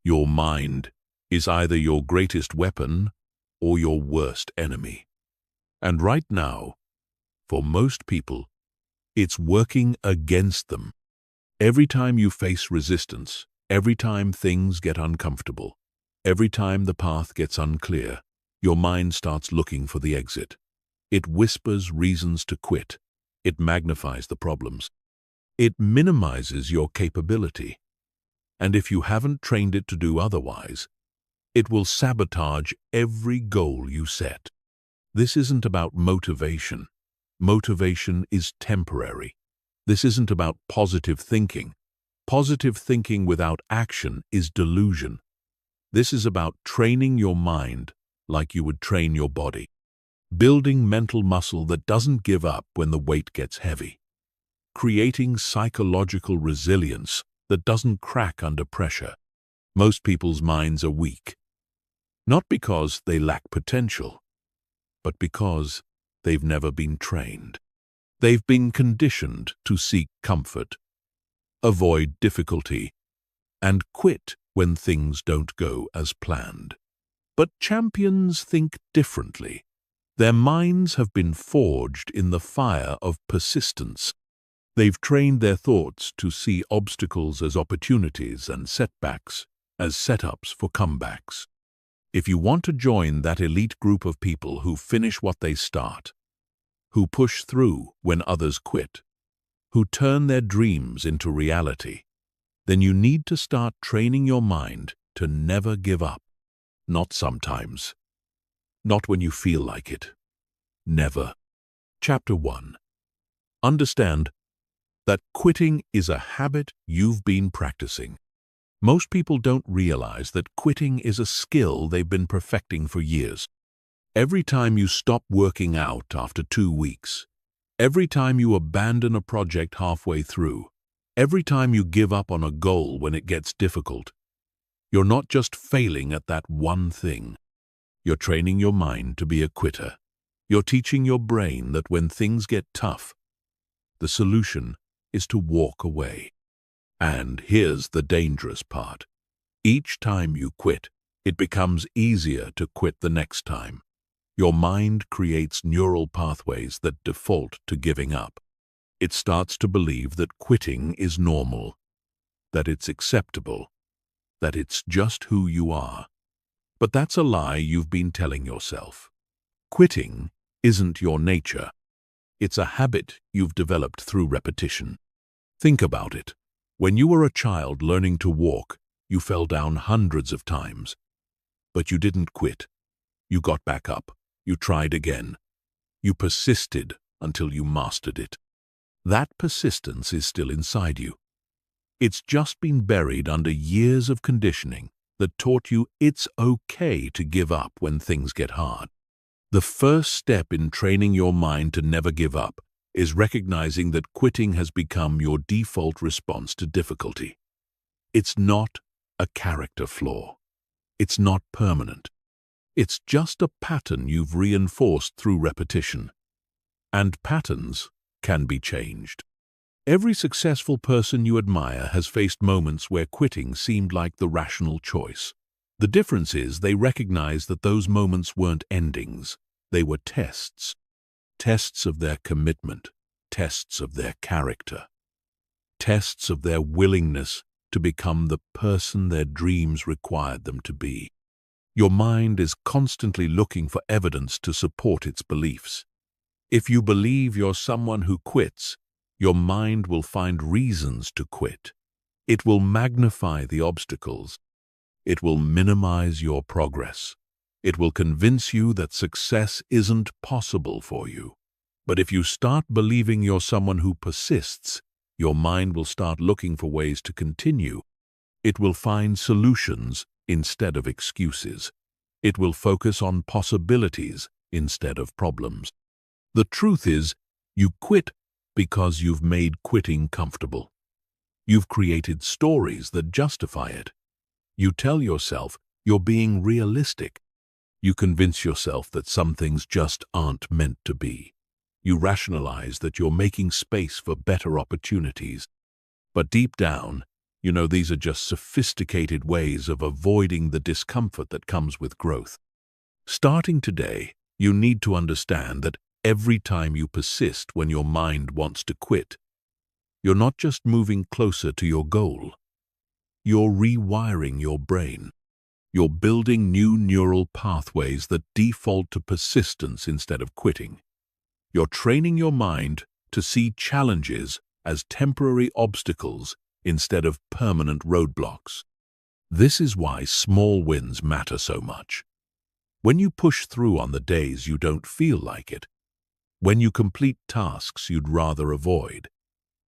Your mind is either your greatest weapon or your worst enemy. And right now, for most people, it's working against them. Every time you face resistance, every time things get uncomfortable, every time the path gets unclear, your mind starts looking for the exit. It whispers reasons to quit. It magnifies the problems. It minimizes your capability. And if you haven't trained it to do otherwise, it will sabotage every goal you set. This isn't about motivation. Motivation is temporary. This isn't about positive thinking. Positive thinking without action is delusion. This is about training your mind like you would train your body. Building mental muscle that doesn't give up when the weight gets heavy. Creating psychological resilience that doesn't crack under pressure. Most people's minds are weak. Not because they lack potential, but because they've never been trained. They've been conditioned to seek comfort, avoid difficulty, and quit when things don't go as planned. But champions think differently. Their minds have been forged in the fire of persistence. They've trained their thoughts to see obstacles as opportunities and setbacks as setups for comebacks. If you want to join that elite group of people who finish what they start, who push through when others quit, who turn their dreams into reality, then you need to start training your mind to never give up. Not sometimes. Not when you feel like it. Never. Chapter 1. Understand that quitting is a habit you've been practicing. Most people don't realize that quitting is a skill they've been perfecting for years. Every time you stop working out after 2 weeks, every time you abandon a project halfway through, every time you give up on a goal when it gets difficult, you're not just failing at that one thing. You're training your mind to be a quitter. You're teaching your brain that when things get tough, the solution is to walk away. And here's the dangerous part. Each time you quit, it becomes easier to quit the next time. Your mind creates neural pathways that default to giving up. It starts to believe that quitting is normal, that it's acceptable, that it's just who you are. But that's a lie you've been telling yourself. Quitting isn't your nature. It's a habit you've developed through repetition. Think about it. When you were a child learning to walk, you fell down hundreds of times. But you didn't quit. You got back up. You tried again. You persisted until you mastered it. That persistence is still inside you. It's just been buried under years of conditioning that taught you it's okay to give up when things get hard. The first step in training your mind to never give up is recognizing that quitting has become your default response to difficulty. It's not a character flaw. It's not permanent. It's just a pattern you've reinforced through repetition. And patterns can be changed. Every successful person you admire has faced moments where quitting seemed like the rational choice. The difference is they recognize that those moments weren't endings. They were tests. Tests of their commitment, tests of their character, tests of their willingness to become the person their dreams required them to be. Your mind is constantly looking for evidence to support its beliefs. If you believe you're someone who quits, your mind will find reasons to quit. It will magnify the obstacles. It will minimize your progress. It will convince you that success isn't possible for you. But if you start believing you're someone who persists, your mind will start looking for ways to continue. It will find solutions instead of excuses. It will focus on possibilities instead of problems. The truth is, you quit because you've made quitting comfortable. You've created stories that justify it. You tell yourself you're being realistic. You convince yourself that some things just aren't meant to be. You rationalize that you're making space for better opportunities. But deep down, These are just sophisticated ways of avoiding the discomfort that comes with growth. Starting today, you need to understand that every time you persist when your mind wants to quit, you're not just moving closer to your goal. You're rewiring your brain. You're building new neural pathways that default to persistence instead of quitting. You're training your mind to see challenges as temporary obstacles instead of permanent roadblocks. This is why small wins matter so much. When you push through on the days you don't feel like it, when you complete tasks you'd rather avoid,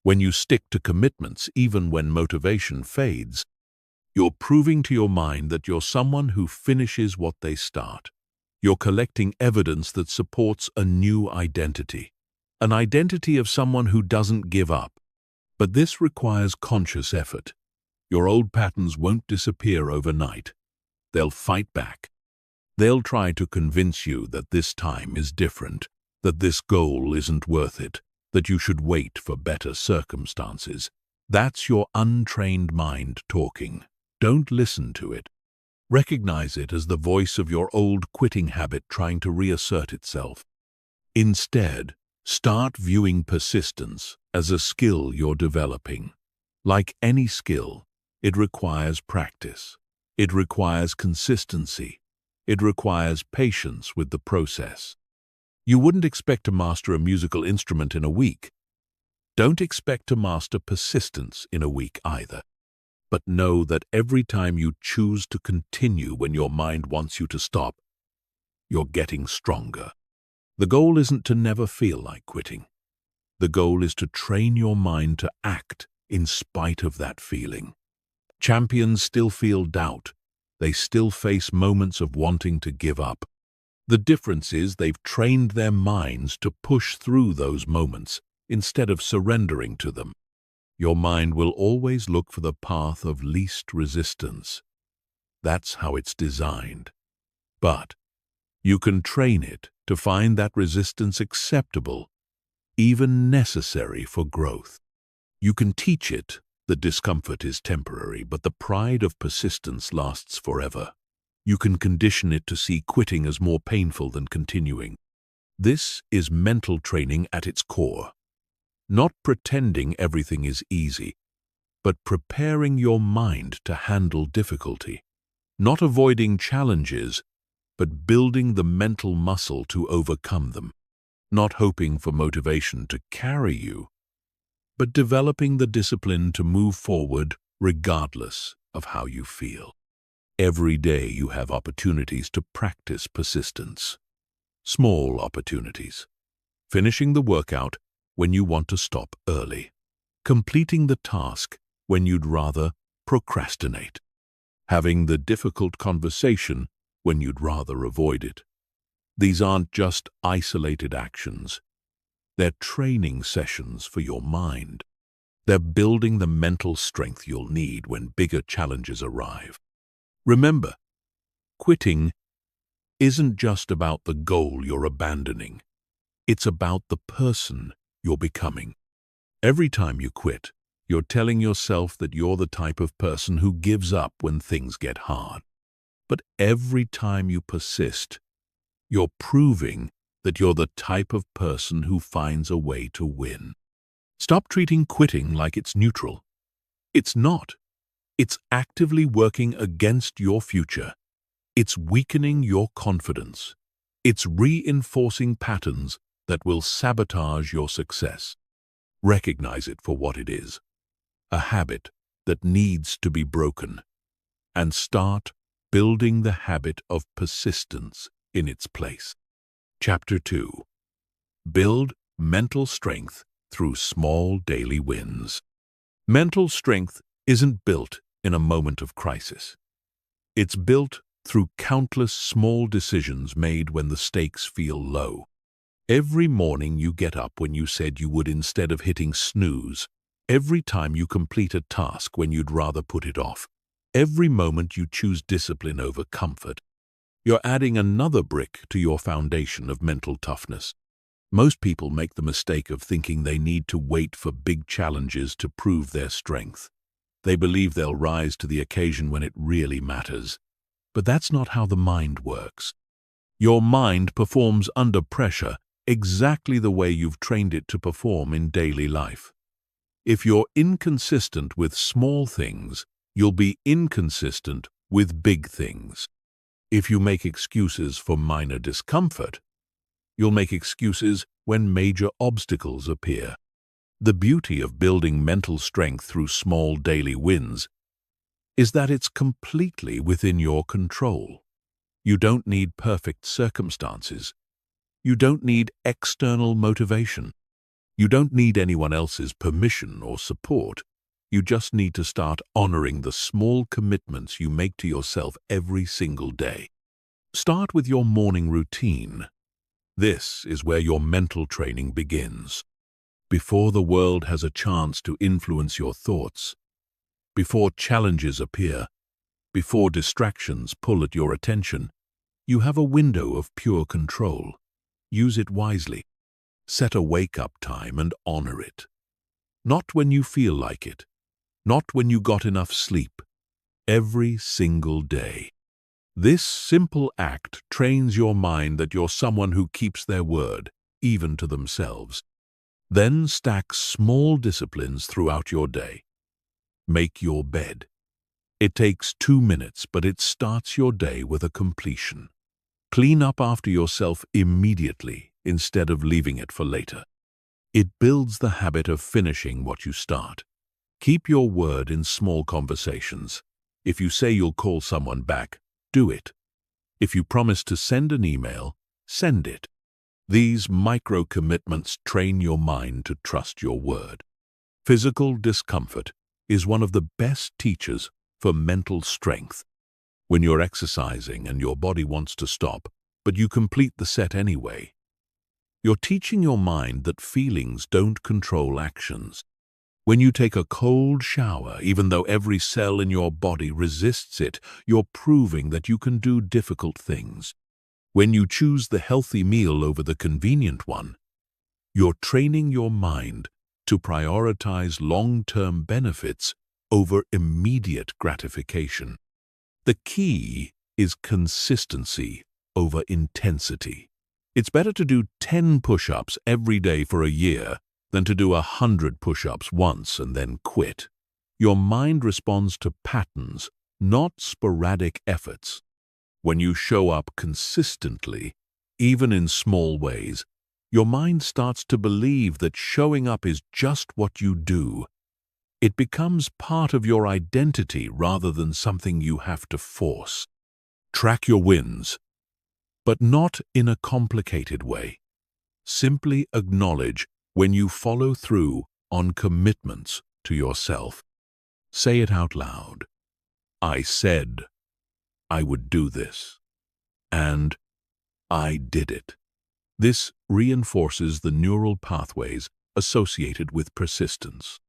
when you stick to commitments even when motivation fades, you're proving to your mind that you're someone who finishes what they start. You're collecting evidence that supports a new identity, an identity of someone who doesn't give up. But this requires conscious effort. Your old patterns won't disappear overnight. They'll fight back. They'll try to convince you that this time is different, that this goal isn't worth it, that you should wait for better circumstances. That's your untrained mind talking. Don't listen to it. Recognize it as the voice of your old quitting habit trying to reassert itself. Instead, start viewing persistence as a skill you're developing. Like any skill, it requires practice. It requires consistency. It requires patience with the process. You wouldn't expect to master a musical instrument in a week. Don't expect to master persistence in a week either. But know that every time you choose to continue when your mind wants you to stop, you're getting stronger. The goal isn't to never feel like quitting. The goal is to train your mind to act in spite of that feeling. Champions still feel doubt. They still face moments of wanting to give up. The difference is they've trained their minds to push through those moments instead of surrendering to them. Your mind will always look for the path of least resistance. That's how it's designed. But you can train it to find that resistance acceptable, even necessary for growth. You can teach it that discomfort is temporary, but the pride of persistence lasts forever. You can condition it to see quitting as more painful than continuing. This is mental training at its core. Not pretending everything is easy, but preparing your mind to handle difficulty. Not avoiding challenges, but building the mental muscle to overcome them. Not hoping for motivation to carry you, but developing the discipline to move forward regardless of how you feel. Every day you have opportunities to practice persistence. Small opportunities. Finishing the workout when you want to stop early. Completing the task when you'd rather procrastinate. Having the difficult conversation when you'd rather avoid it. These aren't just isolated actions. They're training sessions for your mind. They're building the mental strength you'll need when bigger challenges arrive. Remember, quitting isn't just about the goal you're abandoning. It's about the person you're becoming. Every time you quit, you're telling yourself that you're the type of person who gives up when things get hard. But every time you persist, you're proving that you're the type of person who finds a way to win. Stop treating quitting like it's neutral. It's not. It's actively working against your future. It's weakening your confidence. It's reinforcing patterns that will sabotage your success. Recognize it for what it is, a habit that needs to be broken, and start building the habit of persistence in its place. Chapter 2. Build mental strength through small daily wins. Mental strength isn't built in a moment of crisis. It's built through countless small decisions made when the stakes feel low. Every morning you get up when you said you would instead of hitting snooze. Every time you complete a task when you'd rather put it off. Every moment you choose discipline over comfort. You're adding another brick to your foundation of mental toughness. Most people make the mistake of thinking they need to wait for big challenges to prove their strength. They believe they'll rise to the occasion when it really matters. But that's not how the mind works. Your mind performs under pressure exactly the way you've trained it to perform in daily life. If you're inconsistent with small things, you'll be inconsistent with big things. If you make excuses for minor discomfort, you'll make excuses when major obstacles appear. The beauty of building mental strength through small daily wins is that it's completely within your control. You don't need perfect circumstances. You don't need external motivation. You don't need anyone else's permission or support. You just need to start honoring the small commitments you make to yourself every single day. Start with your morning routine. This is where your mental training begins. Before the world has a chance to influence your thoughts, before challenges appear, before distractions pull at your attention, you have a window of pure control. Use it wisely. Set a wake-up time and honor it. Not when you feel like it, not when you got enough sleep, every single day. This simple act trains your mind that you're someone who keeps their word, even to themselves. Then stack small disciplines throughout your day. Make your bed. It takes 2 minutes, but it starts your day with a completion. Clean up after yourself immediately instead of leaving it for later. It builds the habit of finishing what you start. Keep your word in small conversations. If you say you'll call someone back, do it. If you promise to send an email, send it. These micro-commitments train your mind to trust your word. Physical discomfort is one of the best teachers for mental strength. When you're exercising and your body wants to stop, but you complete the set anyway, you're teaching your mind that feelings don't control actions. When you take a cold shower, even though every cell in your body resists it, you're proving that you can do difficult things. When you choose the healthy meal over the convenient one, you're training your mind to prioritize long-term benefits over immediate gratification. The key is consistency over intensity. It's better to do 10 push-ups every day for a year than to do 100 push-ups once and then quit. Your mind responds to patterns, not sporadic efforts. When you show up consistently, even in small ways, your mind starts to believe that showing up is just what you do. It becomes part of your identity rather than something you have to force. Track your wins, but not in a complicated way. Simply acknowledge when you follow through on commitments to yourself. Say it out loud. I said I would do this, and I did it. This reinforces the neural pathways associated with persistence.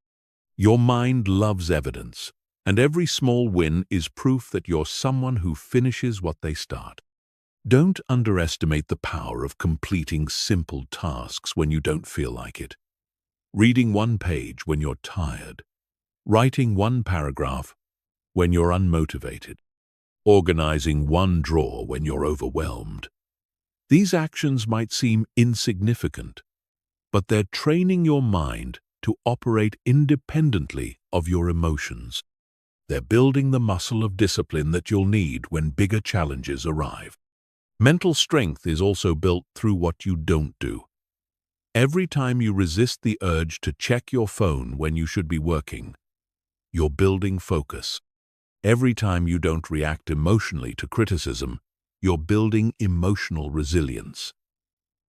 Your mind loves evidence, and every small win is proof that you're someone who finishes what they start. Don't underestimate the power of completing simple tasks when you don't feel like it. Reading one page when you're tired. Writing one paragraph when you're unmotivated. Organizing one drawer when you're overwhelmed. These actions might seem insignificant, but they're training your mind to operate independently of your emotions. They're building the muscle of discipline that you'll need when bigger challenges arrive. Mental strength is also built through what you don't do. Every time you resist the urge to check your phone when you should be working, you're building focus. Every time you don't react emotionally to criticism, you're building emotional resilience.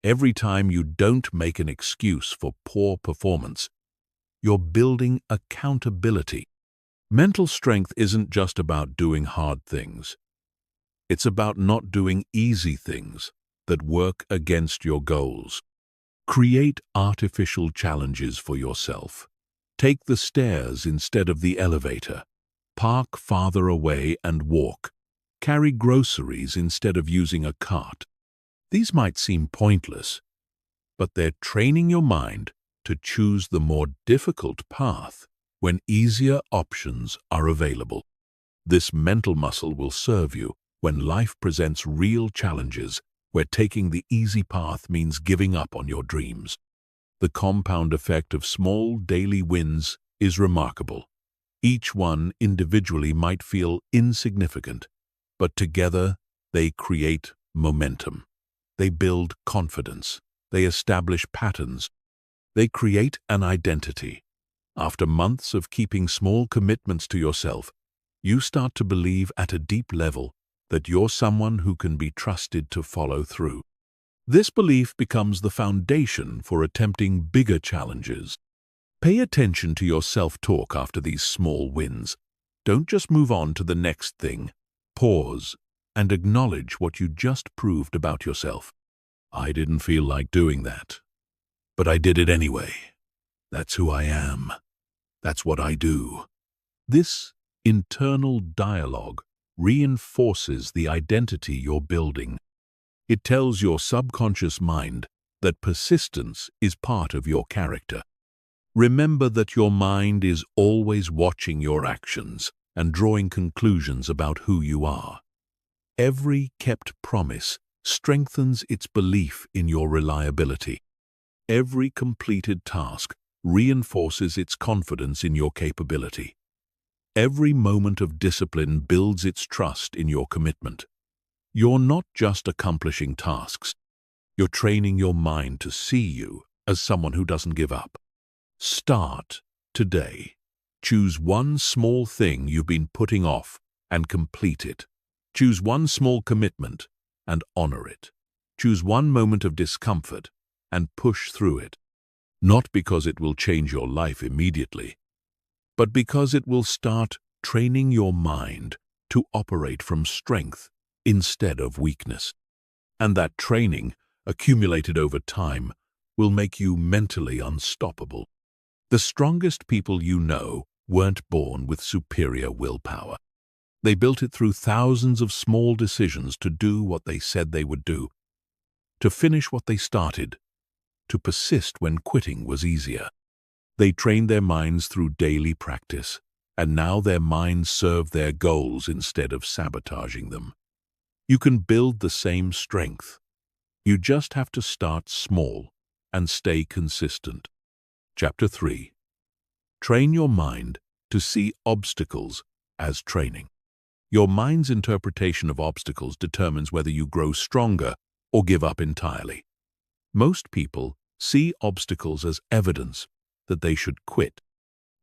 Every time you don't make an excuse for poor performance, you're building accountability. Mental strength isn't just about doing hard things. It's about not doing easy things that work against your goals. Create artificial challenges for yourself. Take the stairs instead of the elevator. Park farther away and walk. Carry groceries instead of using a cart. These might seem pointless, but they're training your mind to choose the more difficult path when easier options are available. This mental muscle will serve you when life presents real challenges where taking the easy path means giving up on your dreams. The compound effect of small daily wins is remarkable. Each one individually might feel insignificant, but together they create momentum. They build confidence. They establish patterns. They create an identity. After months of keeping small commitments to yourself, you start to believe at a deep level that you're someone who can be trusted to follow through. This belief becomes the foundation for attempting bigger challenges. Pay attention to your self-talk after these small wins. Don't just move on to the next thing. Pause and acknowledge what you just proved about yourself. I didn't feel like doing that, but I did it anyway. That's who I am. That's what I do. This internal dialogue reinforces the identity you're building. It tells your subconscious mind that persistence is part of your character. Remember that your mind is always watching your actions and drawing conclusions about who you are. Every kept promise strengthens its belief in your reliability. Every completed task reinforces its confidence in your capability. Every moment of discipline builds its trust in your commitment. You're not just accomplishing tasks. You're training your mind to see you as someone who doesn't give up. Start today. Choose one small thing you've been putting off and complete it. Choose one small commitment and honor it. Choose one moment of discomfort and push through it. Not because it will change your life immediately, but because it will start training your mind to operate from strength instead of weakness. And that training, accumulated over time, will make you mentally unstoppable. The strongest people you know weren't born with superior willpower. They built it through thousands of small decisions to do what they said they would do, to finish what they started, to persist when quitting was easier. They trained their minds through daily practice, and now their minds serve their goals instead of sabotaging them. You can build the same strength. You just have to start small and stay consistent. Chapter 3. Train your mind to see obstacles as training. Your mind's interpretation of obstacles determines whether you grow stronger or give up entirely. Most people see obstacles as evidence that they should quit.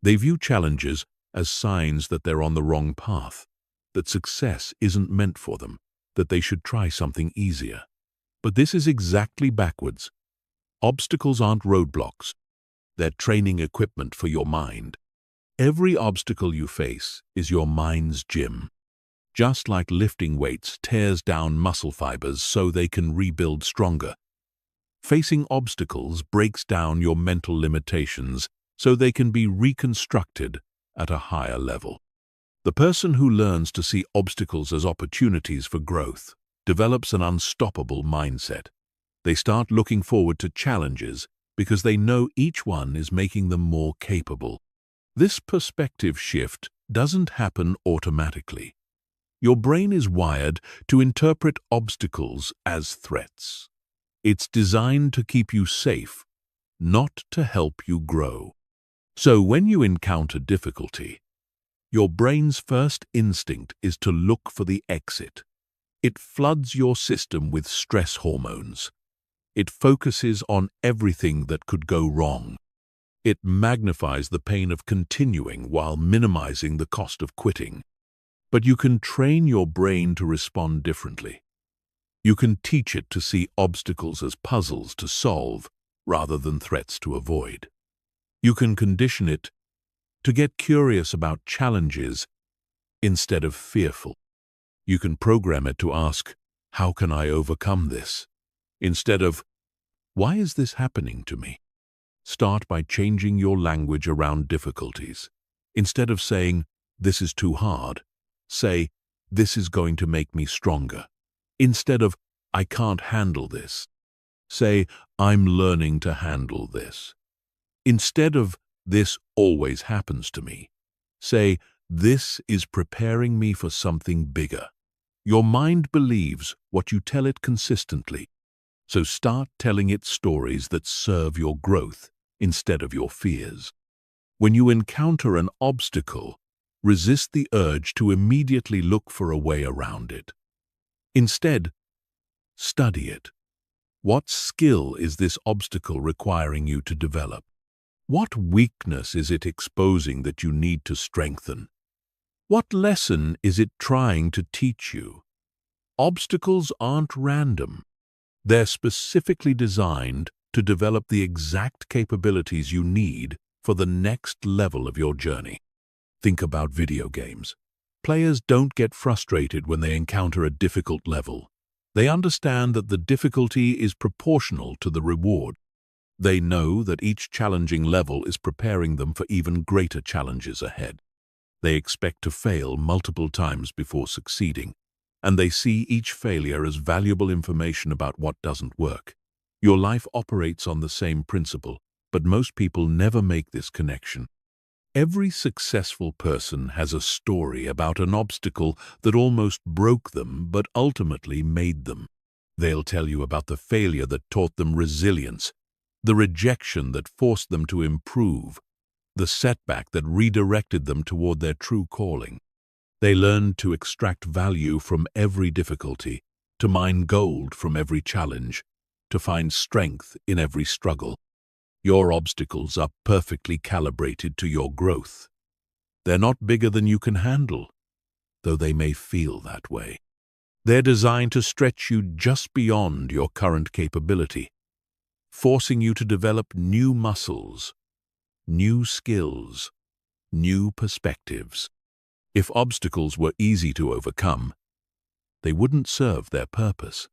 They view challenges as signs that they're on the wrong path, that success isn't meant for them, that they should try something easier. But this is exactly backwards. Obstacles aren't roadblocks. They're training equipment for your mind. Every obstacle you face is your mind's gym. Just like lifting weights tears down muscle fibers so they can rebuild stronger, facing obstacles breaks down your mental limitations so they can be reconstructed at a higher level. The person who learns to see obstacles as opportunities for growth develops an unstoppable mindset. They start looking forward to challenges because they know each one is making them more capable. This perspective shift doesn't happen automatically. Your brain is wired to interpret obstacles as threats. It's designed to keep you safe, not to help you grow. So when you encounter difficulty, your brain's first instinct is to look for the exit. It floods your system with stress hormones. It focuses on everything that could go wrong. It magnifies the pain of continuing while minimizing the cost of quitting. But you can train your brain to respond differently. You can teach it to see obstacles as puzzles to solve rather than threats to avoid. You can condition it to get curious about challenges instead of fearful. You can program it to ask, "How can I overcome this?" instead of, "Why is this happening to me?" Start by changing your language around difficulties. Instead of saying, "This is too hard," say, "This is going to make me stronger." Instead of, "I can't handle this," say, "I'm learning to handle this." Instead of, "This always happens to me." Say, "This is preparing me for something bigger." Your mind believes what you tell it consistently, so start telling it stories that serve your growth instead of your fears. When you encounter an obstacle, resist the urge to immediately look for a way around it. Instead, study it. What skill is this obstacle requiring you to develop? What weakness is it exposing that you need to strengthen? What lesson is it trying to teach you? Obstacles aren't random. They're specifically designed to develop the exact capabilities you need for the next level of your journey. Think about video games. Players don't get frustrated when they encounter a difficult level. They understand that the difficulty is proportional to the reward. They know that each challenging level is preparing them for even greater challenges ahead. They expect to fail multiple times before succeeding, and they see each failure as valuable information about what doesn't work. Your life operates on the same principle, but most people never make this connection. Every successful person has a story about an obstacle that almost broke them but ultimately made them. They'll tell you about the failure that taught them resilience, the rejection that forced them to improve, the setback that redirected them toward their true calling. They learned to extract value from every difficulty, to mine gold from every challenge, to find strength in every struggle. Your obstacles are perfectly calibrated to your growth. They're not bigger than you can handle, though they may feel that way. They're designed to stretch you just beyond your current capability, forcing you to develop new muscles, new skills, new perspectives. If obstacles were easy to overcome, they wouldn't serve their purpose.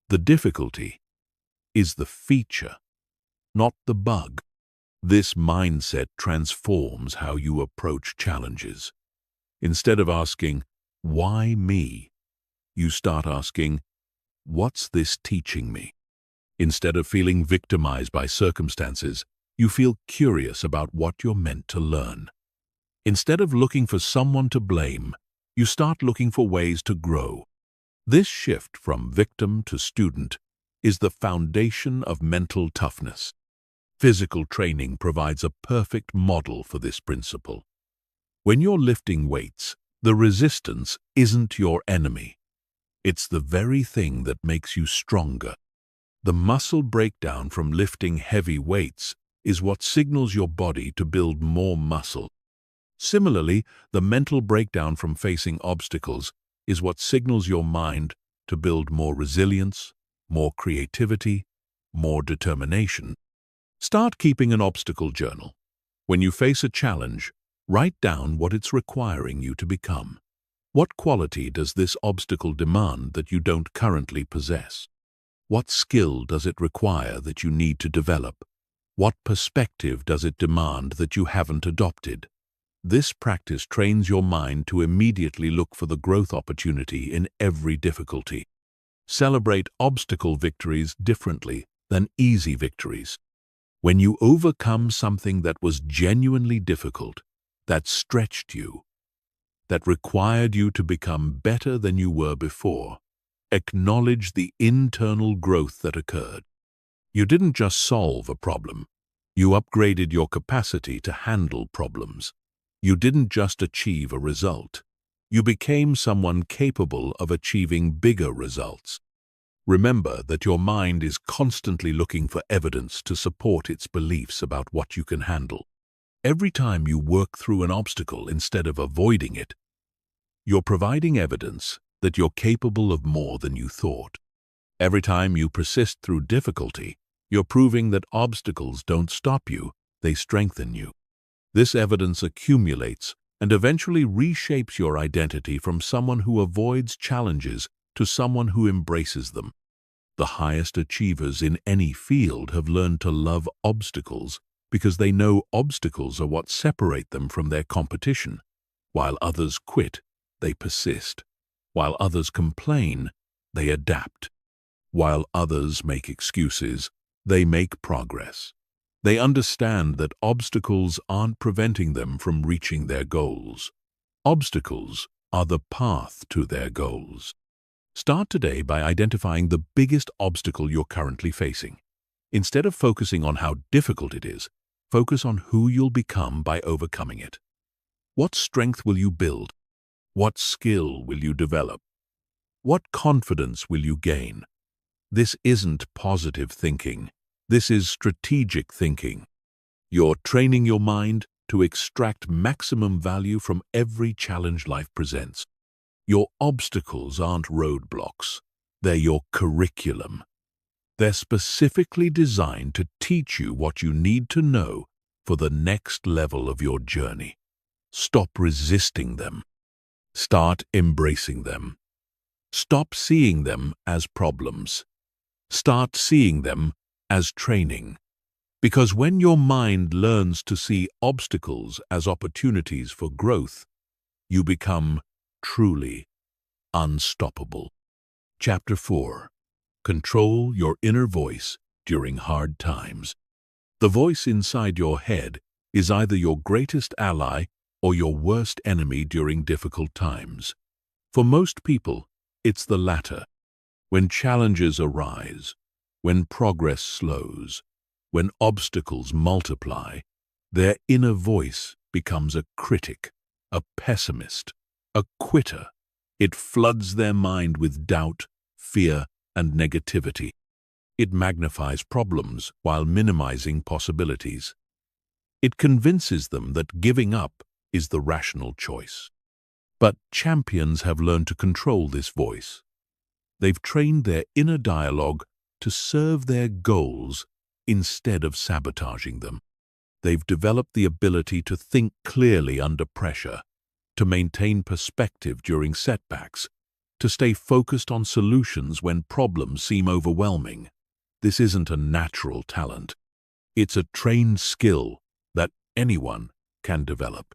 The difficulty is the feature, not the bug. This mindset transforms how you approach challenges. Instead of asking, "Why me?" you start asking, "What's this teaching me?" Instead of feeling victimized by circumstances, you feel curious about what you're meant to learn. Instead of looking for someone to blame, you start looking for ways to grow. This shift from victim to student is the foundation of mental toughness. Physical training provides a perfect model for this principle. When you're lifting weights, the resistance isn't your enemy. It's the very thing that makes you stronger. The muscle breakdown from lifting heavy weights is what signals your body to build more muscle. Similarly, the mental breakdown from facing obstacles is what signals your mind to build more resilience, more creativity, more determination. Start keeping an obstacle journal. When you face a challenge, write down what it's requiring you to become. What quality does this obstacle demand that you don't currently possess? What skill does it require that you need to develop? What perspective does it demand that you haven't adopted? This practice trains your mind to immediately look for the growth opportunity in every difficulty. Celebrate obstacle victories differently than easy victories. When you overcome something that was genuinely difficult, that stretched you, that required you to become better than you were before, acknowledge the internal growth that occurred. You didn't just solve a problem. You upgraded your capacity to handle problems. You didn't just achieve a result. You became someone capable of achieving bigger results. Remember that your mind is constantly looking for evidence to support its beliefs about what you can handle. Every time you work through an obstacle instead of avoiding it, you're providing evidence that you're capable of more than you thought. Every time you persist through difficulty, you're proving that obstacles don't stop you, they strengthen you. This evidence accumulates and eventually reshapes your identity from someone who avoids challenges to someone who embraces them. The highest achievers in any field have learned to love obstacles because they know obstacles are what separate them from their competition. While others quit, they persist. While others complain, they adapt. While others make excuses, they make progress. They understand that obstacles aren't preventing them from reaching their goals. Obstacles are the path to their goals. Start today by identifying the biggest obstacle you're currently facing. Instead of focusing on how difficult it is, focus on who you'll become by overcoming it. What strength will you build? What skill will you develop? What confidence will you gain? This isn't positive thinking. This is strategic thinking. You're training your mind to extract maximum value from every challenge life presents. Your obstacles aren't roadblocks. They're your curriculum. They're specifically designed to teach you what you need to know for the next level of your journey. Stop resisting them. Start embracing them. Stop seeing them as problems. Start seeing them as training. Because when your mind learns to see obstacles as opportunities for growth, you become truly unstoppable. Chapter 4. Control your inner voice during hard times. The voice inside your head is either your greatest ally or your worst enemy during difficult times. For most people, it's the latter. When challenges arise, when progress slows, when obstacles multiply, their inner voice becomes a critic, a pessimist, a quitter. It floods their mind with doubt, fear, and negativity. It magnifies problems while minimizing possibilities. It convinces them that giving up is the rational choice. But champions have learned to control this voice. They've trained their inner dialogue to serve their goals instead of sabotaging them. They've developed the ability to think clearly under pressure, to maintain perspective during setbacks, to stay focused on solutions when problems seem overwhelming. This isn't a natural talent. It's a trained skill that anyone can develop.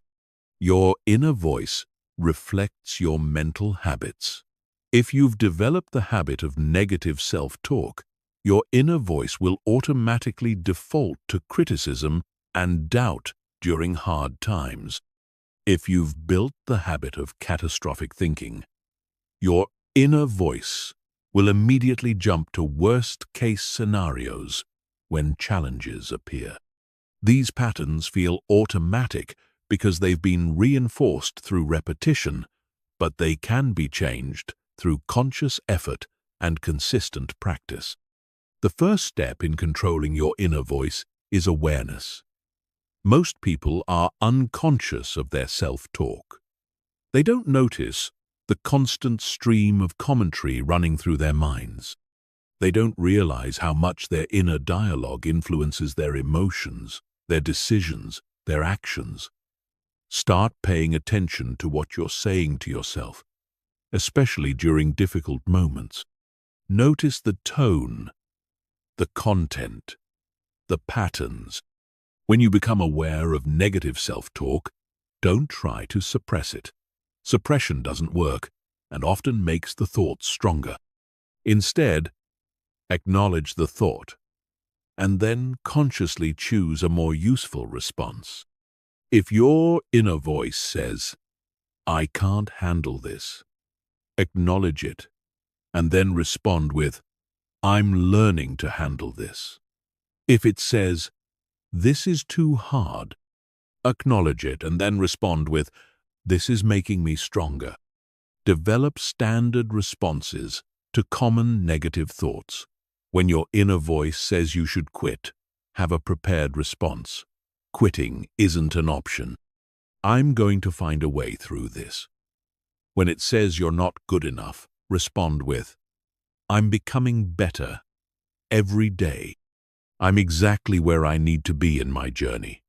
Your inner voice reflects your mental habits. If you've developed the habit of negative self-talk, your inner voice will automatically default to criticism and doubt during hard times. If you've built the habit of catastrophic thinking, your inner voice will immediately jump to worst-case scenarios when challenges appear. These patterns feel automatic because they've been reinforced through repetition, but they can be changed through conscious effort and consistent practice. The first step in controlling your inner voice is awareness. Most people are unconscious of their self-talk. They don't notice the constant stream of commentary running through their minds. They don't realize how much their inner dialogue influences their emotions, their decisions, their actions. Start paying attention to what you're saying to yourself, especially during difficult moments. Notice the tone, the content, the patterns. When you become aware of negative self-talk, don't try to suppress it. Suppression doesn't work and often makes the thoughts stronger. Instead, acknowledge the thought and then consciously choose a more useful response. If your inner voice says, "I can't handle this," acknowledge it and then respond with, "I'm learning to handle this." If it says, "This is too hard," acknowledge it and then respond with, "This is making me stronger." Develop standard responses to common negative thoughts. When your inner voice says you should quit, have a prepared response. Quitting isn't an option. I'm going to find a way through this. When it says you're not good enough, respond with, "I'm becoming better every day. I'm exactly where I need to be in my journey."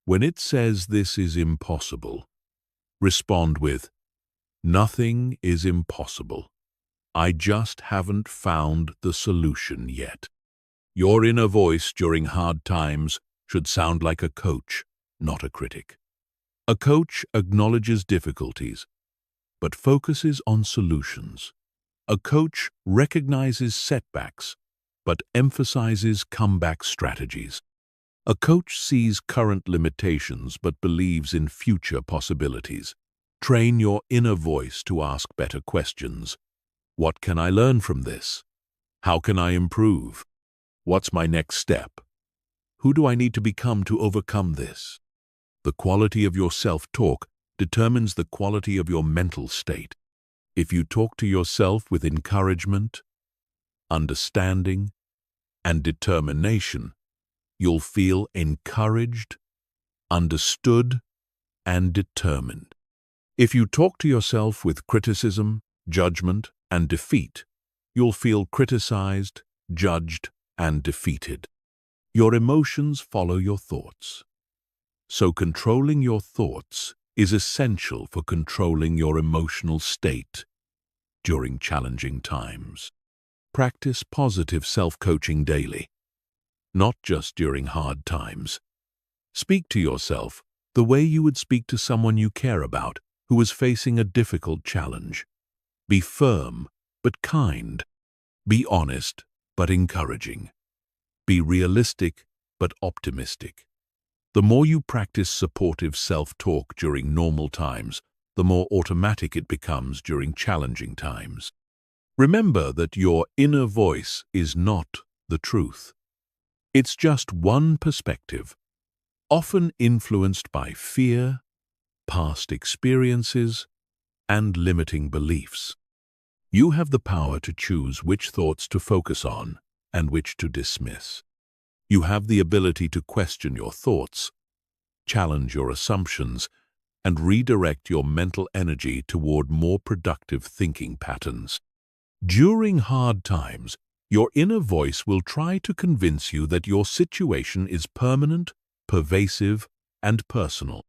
When it says this is impossible, respond with, "Nothing is impossible. I just haven't found the solution yet." Your inner voice during hard times should sound like a coach, not a critic. A coach acknowledges difficulties, but focuses on solutions. A coach recognizes setbacks, but emphasizes comeback strategies. A coach sees current limitations but believes in future possibilities. Train your inner voice to ask better questions. What can I learn from this? How can I improve? What's my next step? Who do I need to become to overcome this? The quality of your self-talk determines the quality of your mental state. If you talk to yourself with encouragement, understanding, and determination, you'll feel encouraged, understood, and determined. If you talk to yourself with criticism, judgment, and defeat, you'll feel criticized, judged, and defeated. Your emotions follow your thoughts. So controlling your thoughts is essential for controlling your emotional state during challenging times. Practice positive self-coaching daily, not just during hard times. Speak to yourself the way you would speak to someone you care about who is facing a difficult challenge. Be firm but kind. Be honest but encouraging. Be realistic but optimistic. The more you practice supportive self-talk during normal times, the more automatic it becomes during challenging times. Remember that your inner voice is not the truth. It's just one perspective, often influenced by fear, past experiences, and limiting beliefs. You have the power to choose which thoughts to focus on and which to dismiss. You have the ability to question your thoughts, challenge your assumptions, and redirect your mental energy toward more productive thinking patterns. During hard times, your inner voice will try to convince you that your situation is permanent, pervasive, and personal.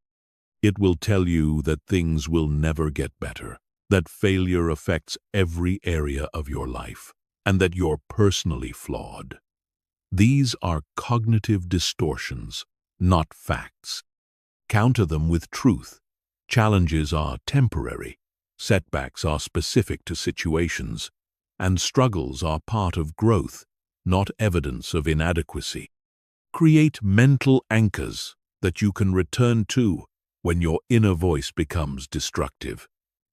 It will tell you that things will never get better, that failure affects every area of your life, and that you're personally flawed. These are cognitive distortions, not facts. Counter them with truth. Challenges are temporary, setbacks are specific to situations, and struggles are part of growth, not evidence of inadequacy. Create mental anchors that you can return to when your inner voice becomes destructive.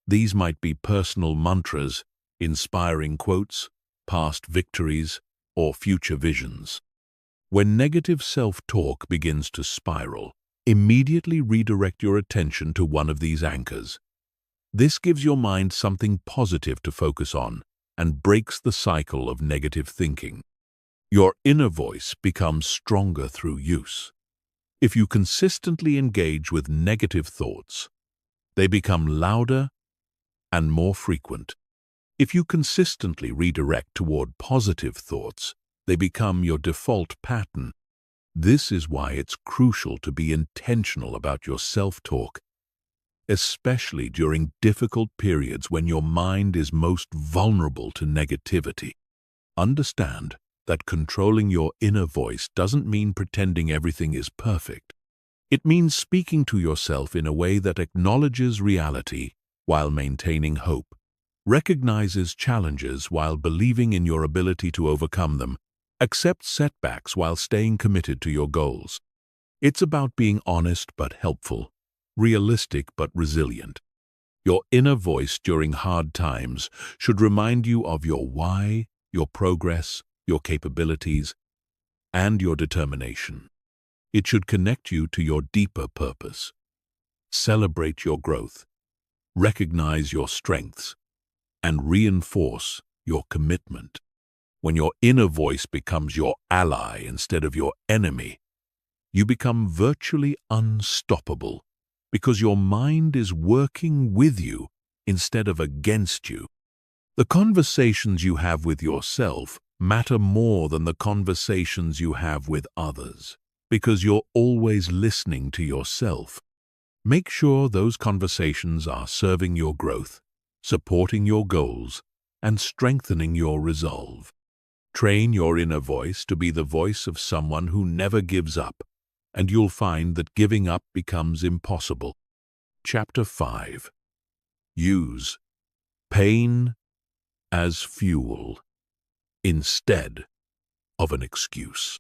These might be personal mantras, inspiring quotes, past victories, or future visions. When negative self-talk begins to spiral, immediately redirect your attention to one of these anchors. This gives your mind something positive to focus on and breaks the cycle of negative thinking. Your inner voice becomes stronger through use. If you consistently engage with negative thoughts, they become louder and more frequent. If you consistently redirect toward positive thoughts, they become your default pattern. This is why it's crucial to be intentional about your self-talk, especially during difficult periods when your mind is most vulnerable to negativity. Understand that controlling your inner voice doesn't mean pretending everything is perfect. It means speaking to yourself in a way that acknowledges reality while maintaining hope, recognizes challenges while believing in your ability to overcome them, accepts setbacks while staying committed to your goals. It's about being honest but helpful, realistic but resilient. Your inner voice during hard times should remind you of your why, your progress, your capabilities, and your determination. It should connect you to your deeper purpose. Celebrate your growth, recognize your strengths, and reinforce your commitment. When your inner voice becomes your ally instead of your enemy, you become virtually unstoppable because your mind is working with you instead of against you. The conversations you have with yourself matter more than the conversations you have with others because you're always listening to yourself. Make sure those conversations are serving your growth, supporting your goals, and strengthening your resolve. Train your inner voice to be the voice of someone who never gives up, and you'll find that giving up becomes impossible. Chapter 5. Use pain as fuel instead of an excuse.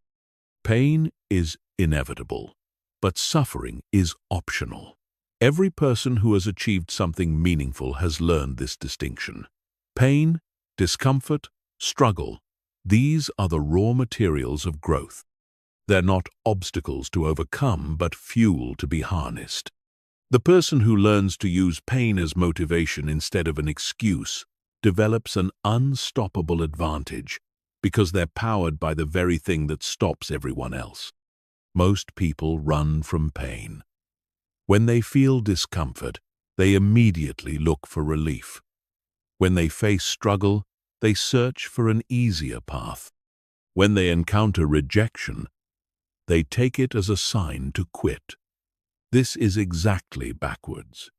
Pain is inevitable, but suffering is optional. Every person who has achieved something meaningful has learned this distinction. Pain, discomfort, struggle, these are the raw materials of growth. They're not obstacles to overcome, but fuel to be harnessed. The person who learns to use pain as motivation instead of an excuse develops an unstoppable advantage because they're powered by the very thing that stops everyone else. Most people run from pain. When they feel discomfort, they immediately look for relief. When they face struggle, they search for an easier path. When they encounter rejection, they take it as a sign to quit. This is exactly backwards.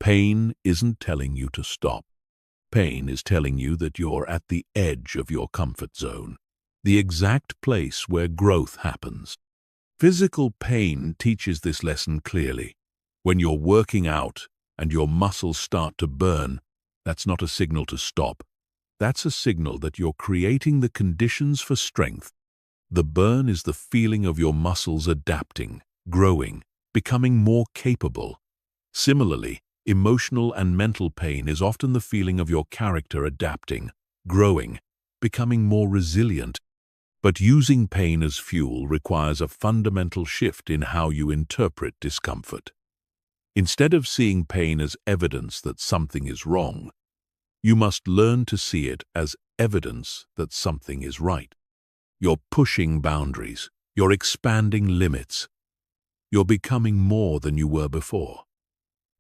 Pain isn't telling you to stop. Pain is telling you that you're at the edge of your comfort zone, the exact place where growth happens. Physical pain teaches this lesson clearly. When you're working out and your muscles start to burn, that's not a signal to stop. That's a signal that you're creating the conditions for strength. The burn is the feeling of your muscles adapting, growing, becoming more capable. Similarly, emotional and mental pain is often the feeling of your character adapting, growing, becoming more resilient. But using pain as fuel requires a fundamental shift in how you interpret discomfort. Instead of seeing pain as evidence that something is wrong, you must learn to see it as evidence that something is right. You're pushing boundaries. You're expanding limits. You're becoming more than you were before.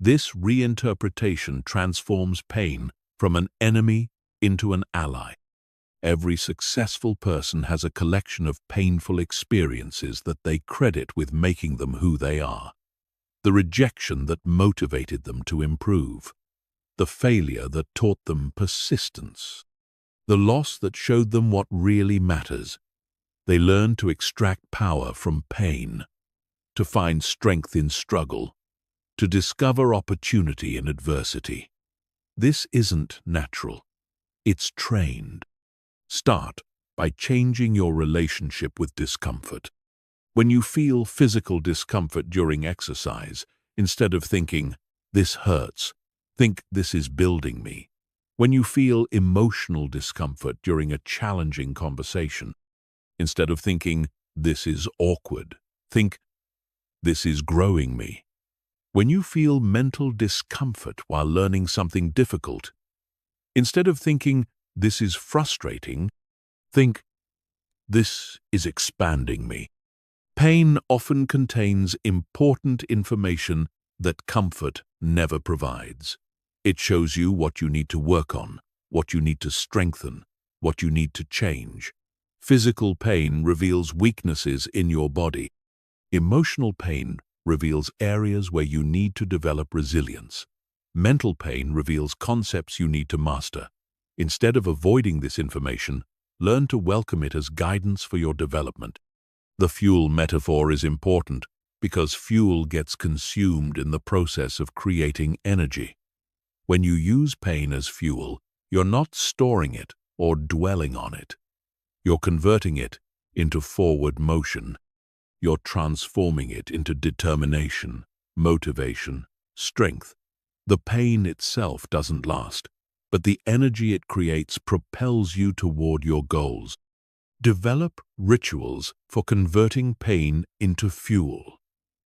This reinterpretation transforms pain from an enemy into an ally. Every successful person has a collection of painful experiences that they credit with making them who they are. The rejection that motivated them to improve. The failure that taught them persistence. The loss that showed them what really matters. They learned to extract power from pain, to find strength in struggle, to discover opportunity in adversity. This isn't natural. It's trained. Start by changing your relationship with discomfort. When you feel physical discomfort during exercise, instead of thinking, "This hurts," think, "This is building me." When you feel emotional discomfort during a challenging conversation, instead of thinking, "This is awkward," think, "This is growing me." When you feel mental discomfort while learning something difficult, instead of thinking, "This is frustrating," think, "This is expanding me." Pain often contains important information that comfort never provides. It shows you what you need to work on, what you need to strengthen, what you need to change. Physical pain reveals weaknesses in your body. Emotional pain reveals areas where you need to develop resilience. Mental pain reveals concepts you need to master. Instead of avoiding this information, learn to welcome it as guidance for your development. The fuel metaphor is important because fuel gets consumed in the process of creating energy. When you use pain as fuel, you're not storing it or dwelling on it. You're converting it into forward motion. You're transforming it into determination, motivation, strength. The pain itself doesn't last, but the energy it creates propels you toward your goals. Develop rituals for converting pain into fuel.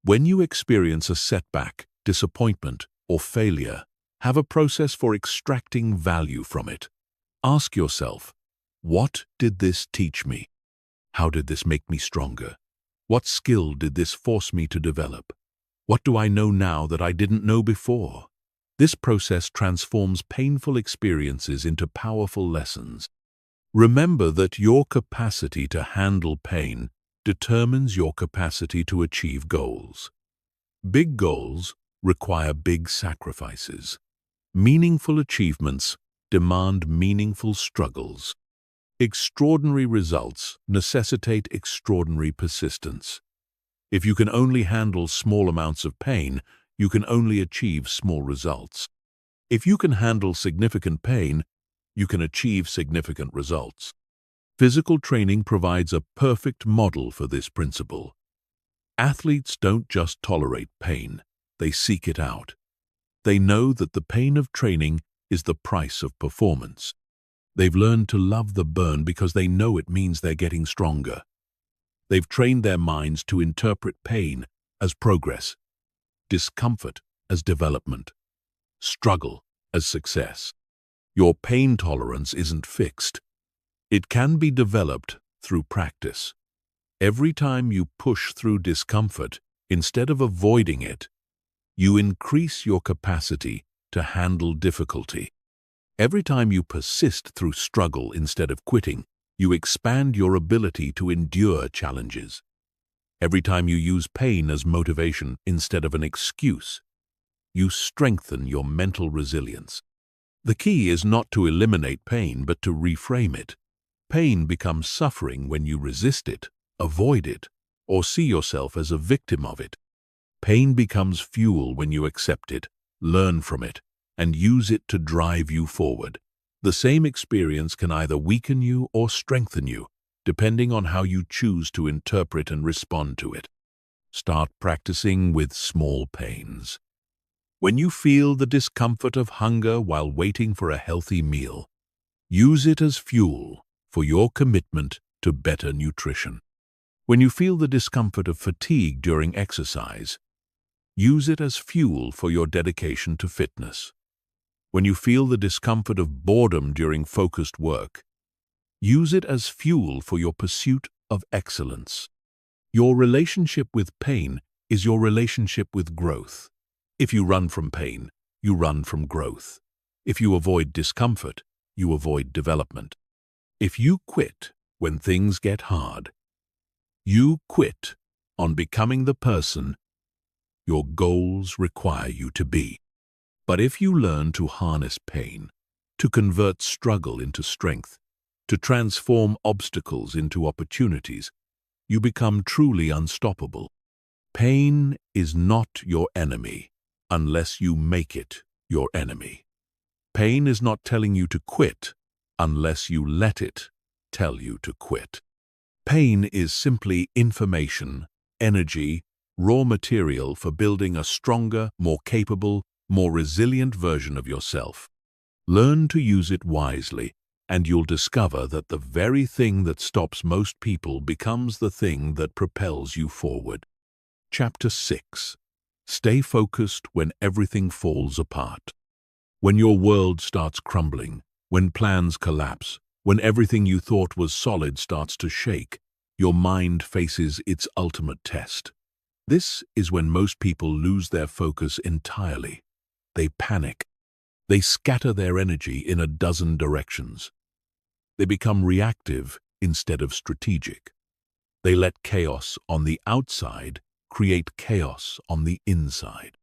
When you experience a setback, disappointment, or failure, have a process for extracting value from it. Ask yourself, what did this teach me? How did this make me stronger? What skill did this force me to develop? What do I know now that I didn't know before? This process transforms painful experiences into powerful lessons. Remember that your capacity to handle pain determines your capacity to achieve goals. Big goals require big sacrifices. Meaningful achievements demand meaningful struggles. Extraordinary results necessitate extraordinary persistence. If you can only handle small amounts of pain, you can only achieve small results. If you can handle significant pain, you can achieve significant results. Physical training provides a perfect model for this principle. Athletes don't just tolerate pain, they seek it out. They know that the pain of training is the price of performance. They've learned to love the burn because they know it means they're getting stronger. They've trained their minds to interpret pain as progress, discomfort as development, struggle as success. Your pain tolerance isn't fixed. It can be developed through practice. Every time you push through discomfort, instead of avoiding it, you increase your capacity to handle difficulty. Every time you persist through struggle instead of quitting, you expand your ability to endure challenges. Every time you use pain as motivation instead of an excuse, you strengthen your mental resilience. The key is not to eliminate pain, but to reframe it. Pain becomes suffering when you resist it, avoid it, or see yourself as a victim of it. Pain becomes fuel when you accept it, learn from it, and use it to drive you forward. The same experience can either weaken you or strengthen you, depending on how you choose to interpret and respond to it. Start practicing with small pains. When you feel the discomfort of hunger while waiting for a healthy meal, use it as fuel for your commitment to better nutrition. When you feel the discomfort of fatigue during exercise, use it as fuel for your dedication to fitness. When you feel the discomfort of boredom during focused work, use it as fuel for your pursuit of excellence. Your relationship with pain is your relationship with growth. If you run from pain, you run from growth. If you avoid discomfort, you avoid development. If you quit when things get hard, you quit on becoming the person your goals require you to be. But if you learn to harness pain, to convert struggle into strength, to transform obstacles into opportunities, you become truly unstoppable. Pain is not your enemy unless you make it your enemy. Pain is not telling you to quit unless you let it tell you to quit. Pain is simply information, energy, raw material for building a stronger, more capable, more resilient version of yourself. Learn to use it wisely, and you'll discover that the very thing that stops most people becomes the thing that propels you forward. Chapter 6. Stay focused when everything falls apart. When your world starts crumbling, when plans collapse, when everything you thought was solid starts to shake, your mind faces its ultimate test. This is when most people lose their focus entirely. They panic. They scatter their energy in a dozen directions. They become reactive instead of strategic. They let chaos on the outside create chaos on the inside.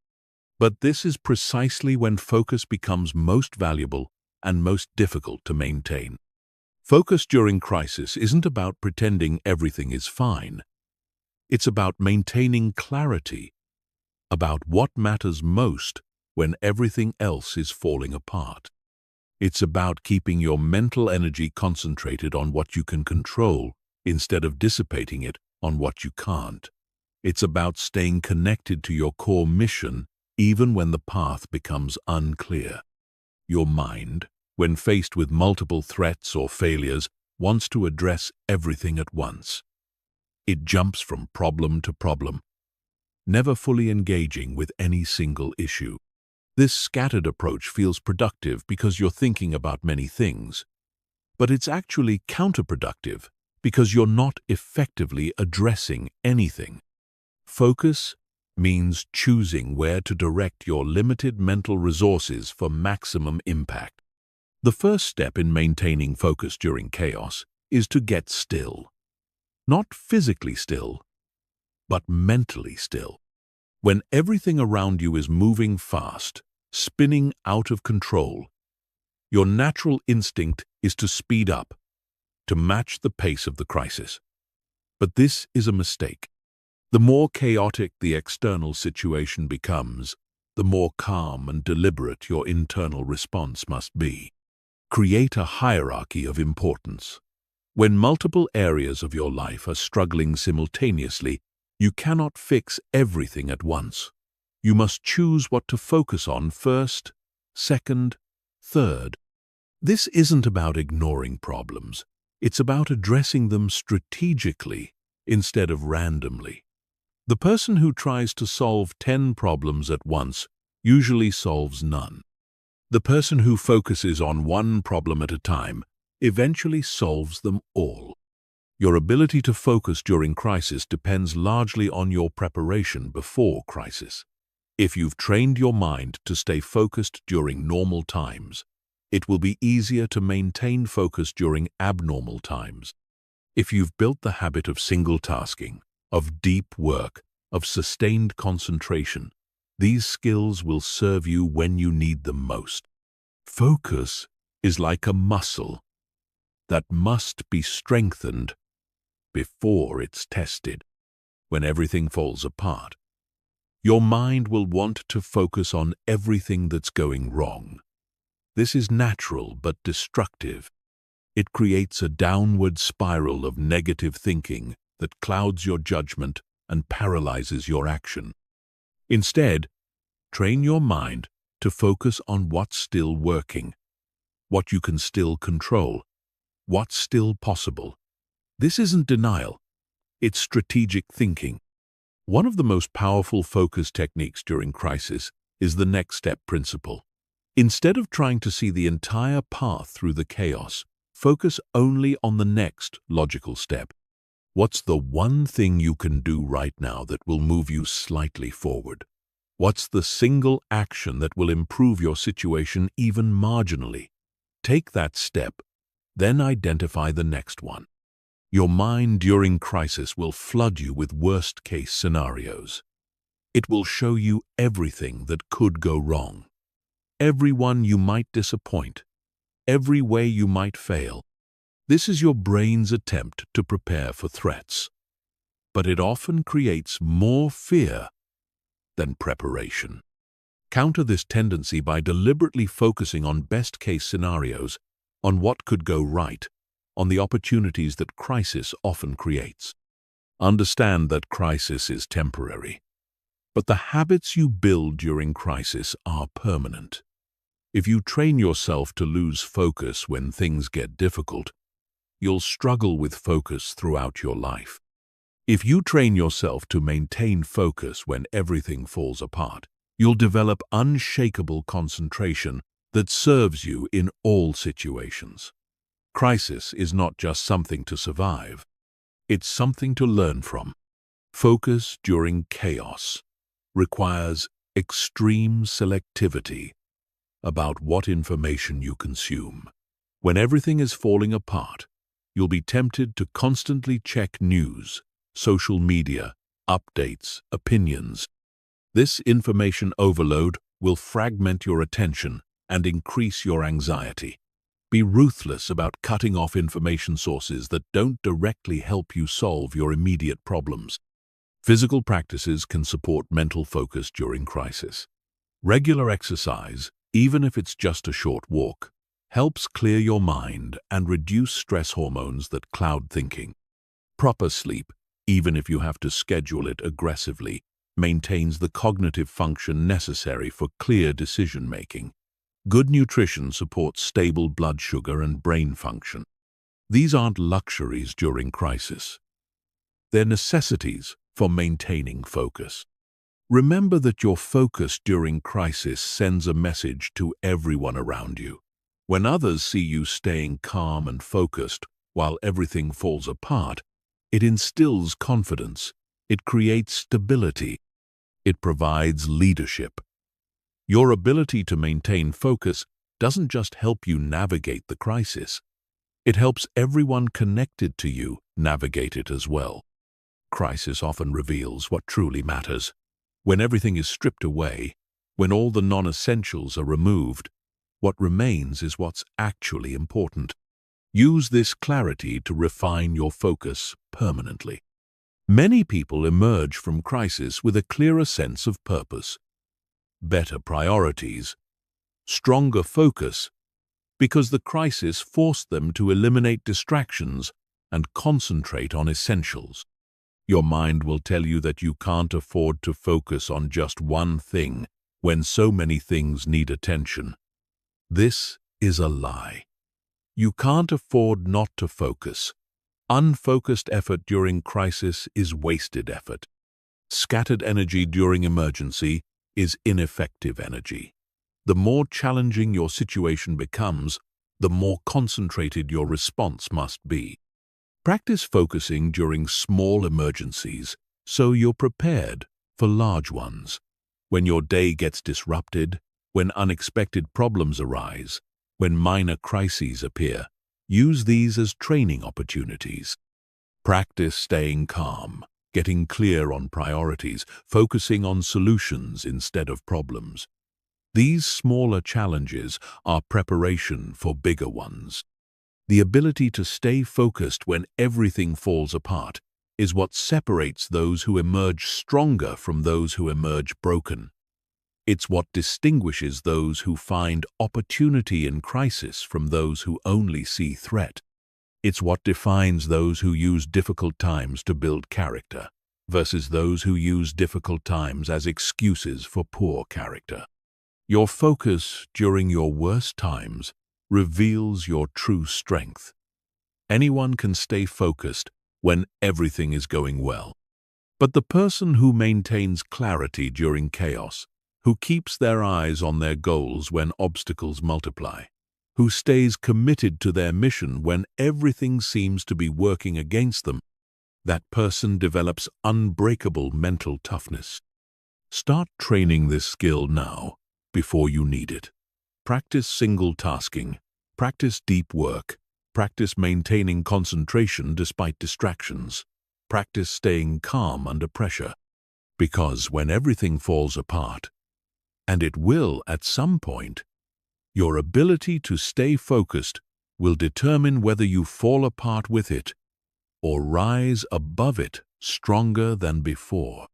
But this is precisely when focus becomes most valuable and most difficult to maintain. Focus during crisis isn't about pretending everything is fine. It's about maintaining clarity about what matters most when everything else is falling apart. It's about keeping your mental energy concentrated on what you can control instead of dissipating it on what you can't. It's about staying connected to your core mission even when the path becomes unclear. Your mind, when faced with multiple threats or failures, wants to address everything at once. It jumps from problem to problem, never fully engaging with any single issue. This scattered approach feels productive because you're thinking about many things, but it's actually counterproductive because you're not effectively addressing anything. Focus means choosing where to direct your limited mental resources for maximum impact. The first step in maintaining focus during chaos is to get still. Not physically still, but mentally still. When everything around you is moving fast, spinning out of control, your natural instinct is to speed up, to match the pace of the crisis. But this is a mistake. The more chaotic the external situation becomes, the more calm and deliberate your internal response must be. Create a hierarchy of importance. When multiple areas of your life are struggling simultaneously, You cannot fix everything at once. You must choose what to focus on first, second, third. This isn't about ignoring problems. It's about addressing them strategically instead of randomly. The person who tries to solve 10 problems at once usually solves none. The person who focuses on one problem at a time eventually solves them all. Your ability to focus during crisis depends largely on your preparation before crisis. If you've trained your mind to stay focused during normal times, it will be easier to maintain focus during abnormal times. If you've built the habit of single tasking, of deep work, of sustained concentration, these skills will serve you when you need them most. Focus is like a muscle that must be strengthened before it's tested. When everything falls apart, your mind will want to focus on everything that's going wrong. This is natural but destructive. It creates a downward spiral of negative thinking that clouds your judgment and paralyzes your action. Instead, train your mind to focus on what's still working, what you can still control, what's still possible. This isn't denial, it's strategic thinking. One of the most powerful focus techniques during crisis is the next step principle. Instead of trying to see the entire path through the chaos, focus only on the next logical step. What's the one thing you can do right now that will move you slightly forward? What's the single action that will improve your situation even marginally? Take that step, then identify the next one. Your mind during crisis will flood you with worst-case scenarios. It will show you everything that could go wrong, everyone you might disappoint, every way you might fail. This is your brain's attempt to prepare for threats, but it often creates more fear than preparation. Counter this tendency by deliberately focusing on best-case scenarios, on what could go right, on the opportunities that crisis often creates. Understand that crisis is temporary, but the habits you build during crisis are permanent. If you train yourself to lose focus when things get difficult, you'll struggle with focus throughout your life. If you train yourself to maintain focus when everything falls apart, you'll develop unshakable concentration that serves you in all situations. Crisis is not just something to survive, it's something to learn from. Focus during chaos requires extreme selectivity about what information you consume. When everything is falling apart, you'll be tempted to constantly check news, social media, updates, opinions. This information overload will fragment your attention and increase your anxiety. Be ruthless about cutting off information sources that don't directly help you solve your immediate problems. Physical practices can support mental focus during crisis. Regular exercise, even if it's just a short walk, helps clear your mind and reduce stress hormones that cloud thinking. Proper sleep, even if you have to schedule it aggressively, maintains the cognitive function necessary for clear decision-making. Good nutrition supports stable blood sugar and brain function. These aren't luxuries during crisis. They're necessities for maintaining focus. Remember that your focus during crisis sends a message to everyone around you. When others see you staying calm and focused while everything falls apart, it instills confidence. It creates stability. It provides leadership. Your ability to maintain focus doesn't just help you navigate the crisis. It helps everyone connected to you navigate it as well. Crisis often reveals what truly matters. When everything is stripped away, when all the non-essentials are removed, what remains is what's actually important. Use this clarity to refine your focus permanently. Many people emerge from crisis with a clearer sense of purpose, better priorities, stronger focus, because the crisis forced them to eliminate distractions and concentrate on essentials. Your mind will tell you that you can't afford to focus on just one thing when so many things need attention. This is a lie. You can't afford not to focus. Unfocused effort during crisis is wasted effort. Scattered energy during emergency is ineffective energy. The more challenging your situation becomes, the more concentrated your response must be. Practice focusing during small emergencies so you're prepared for large ones. When your day gets disrupted, when unexpected problems arise, when minor crises appear, use these as training opportunities. Practice staying calm, getting clear on priorities, focusing on solutions instead of problems. These smaller challenges are preparation for bigger ones. The ability to stay focused when everything falls apart is what separates those who emerge stronger from those who emerge broken. It's what distinguishes those who find opportunity in crisis from those who only see threat. It's what defines those who use difficult times to build character versus those who use difficult times as excuses for poor character. Your focus during your worst times reveals your true strength. Anyone can stay focused when everything is going well. But the person who maintains clarity during chaos, who keeps their eyes on their goals when obstacles multiply, who stays committed to their mission when everything seems to be working against them, that person develops unbreakable mental toughness. Start training this skill now, before you need it. Practice single tasking, practice deep work, practice maintaining concentration despite distractions, practice staying calm under pressure. Because when everything falls apart, and it will at some point, your ability to stay focused will determine whether you fall apart with it or rise above it stronger than before.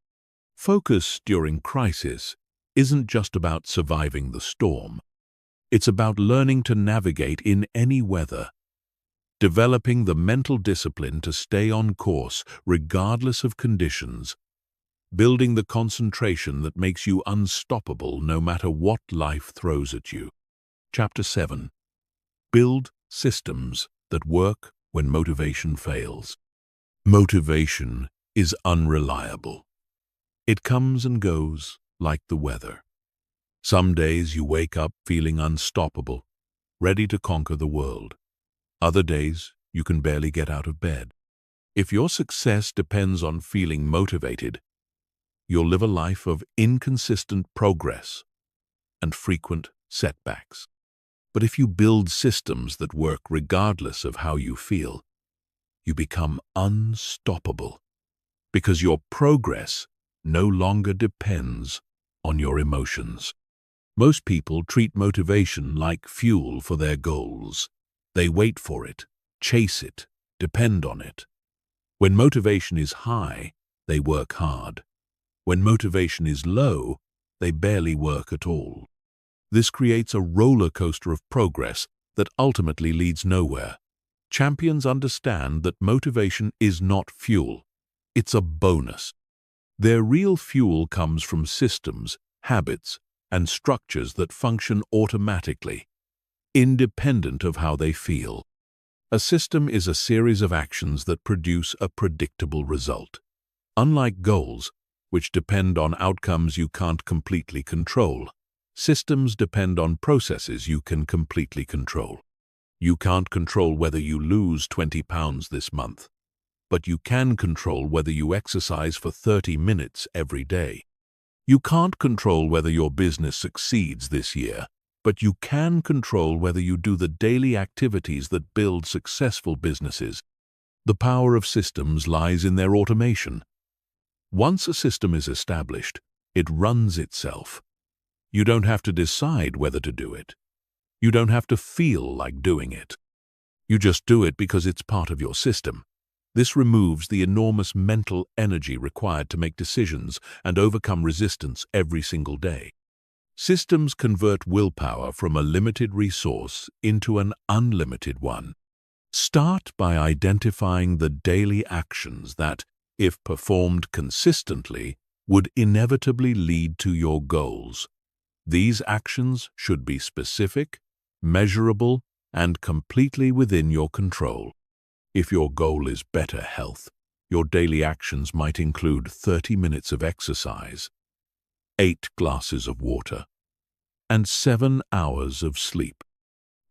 Focus during crisis isn't just about surviving the storm. It's about learning to navigate in any weather, developing the mental discipline to stay on course regardless of conditions, building the concentration that makes you unstoppable no matter what life throws at you. Chapter 7. Build systems that work when motivation fails. Motivation is unreliable. It comes and goes like the weather. Some days you wake up feeling unstoppable, ready to conquer the world. Other days you can barely get out of bed. If your success depends on feeling motivated, you'll live a life of inconsistent progress and frequent setbacks. But if you build systems that work regardless of how you feel, you become unstoppable because your progress no longer depends on your emotions. Most people treat motivation like fuel for their goals. They wait for it, chase it, depend on it. When motivation is high, they work hard. When motivation is low, they barely work at all. This creates a roller coaster of progress that ultimately leads nowhere. Champions understand that motivation is not fuel. It's a bonus. Their real fuel comes from systems, habits, and structures that function automatically, independent of how they feel. A system is a series of actions that produce a predictable result. Unlike goals, which depend on outcomes you can't completely control, systems depend on processes you can completely control. You can't control whether you lose 20 pounds this month, but you can control whether you exercise for 30 minutes every day. You can't control whether your business succeeds this year, but you can control whether you do the daily activities that build successful businesses. The power of systems lies in their automation. Once a system is established, it runs itself. You don't have to decide whether to do it. You don't have to feel like doing it. You just do it because it's part of your system. This removes the enormous mental energy required to make decisions and overcome resistance every single day. Systems convert willpower from a limited resource into an unlimited one. Start by identifying the daily actions that, if performed consistently, would inevitably lead to your goals. These actions should be specific, measurable, and completely within your control. If your goal is better health, your daily actions might include 30 minutes of exercise, 8 glasses of water, and 7 hours of sleep.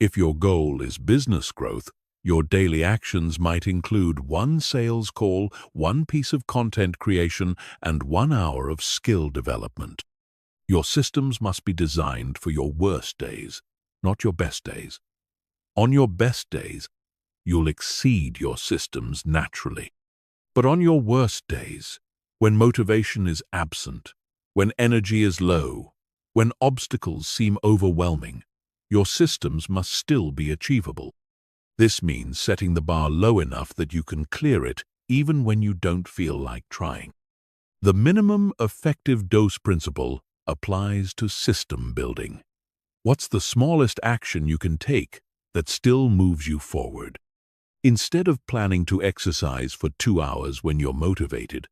If your goal is business growth, your daily actions might include 1 sales call, 1 piece of content creation, and 1 hour of skill development. Your systems must be designed for your worst days, not your best days. On your best days, you'll exceed your systems naturally. But on your worst days, when motivation is absent, when energy is low, when obstacles seem overwhelming, your systems must still be achievable. This means setting the bar low enough that you can clear it even when you don't feel like trying. The minimum effective dose principle applies to system building. What's the smallest action you can take that still moves you forward? Instead of planning to exercise for 2 hours when you're motivated,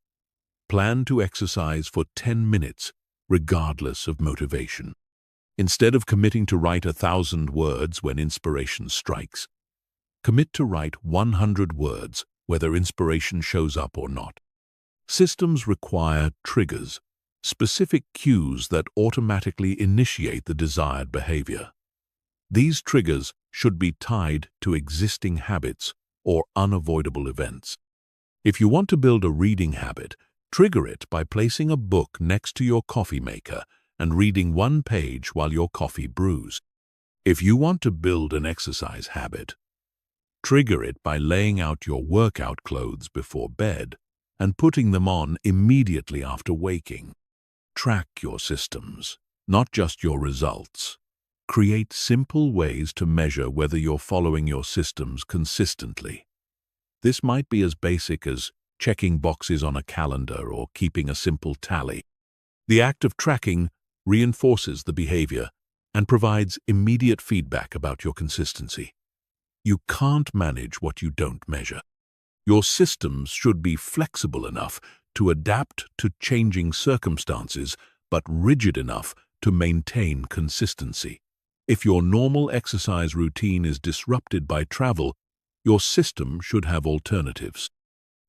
plan to exercise for 10 minutes, regardless of motivation. Instead of committing to write 1,000 words when inspiration strikes, commit to write 100 words, whether inspiration shows up or not. Systems require triggers, specific cues that automatically initiate the desired behavior. These triggers should be tied to existing habits or unavoidable events. If you want to build a reading habit, trigger it by placing a book next to your coffee maker and reading 1 page while your coffee brews. If you want to build an exercise habit, trigger it by laying out your workout clothes before bed and putting them on immediately after waking. Track your systems, not just your results. Create simple ways to measure whether you're following your systems consistently. This might be as basic as checking boxes on a calendar or keeping a simple tally. The act of tracking reinforces the behavior and provides immediate feedback about your consistency. You can't manage what you don't measure. Your systems should be flexible enough to adapt to changing circumstances, but rigid enough to maintain consistency. If your normal exercise routine is disrupted by travel, your system should have alternatives.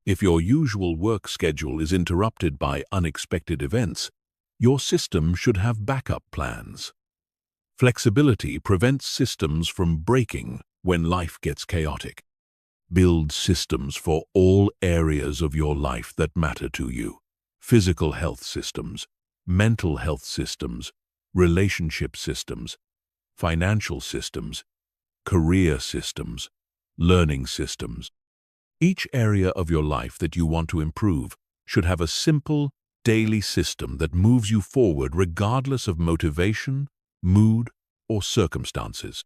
If your usual work schedule is interrupted by unexpected events, your system should have backup plans. Flexibility prevents systems from breaking when life gets chaotic. Build systems for all areas of your life that matter to you. Physical health systems, mental health systems, relationship systems, financial systems, career systems, learning systems. Each area of your life that you want to improve should have a simple, daily system that moves you forward regardless of motivation, mood, or circumstances.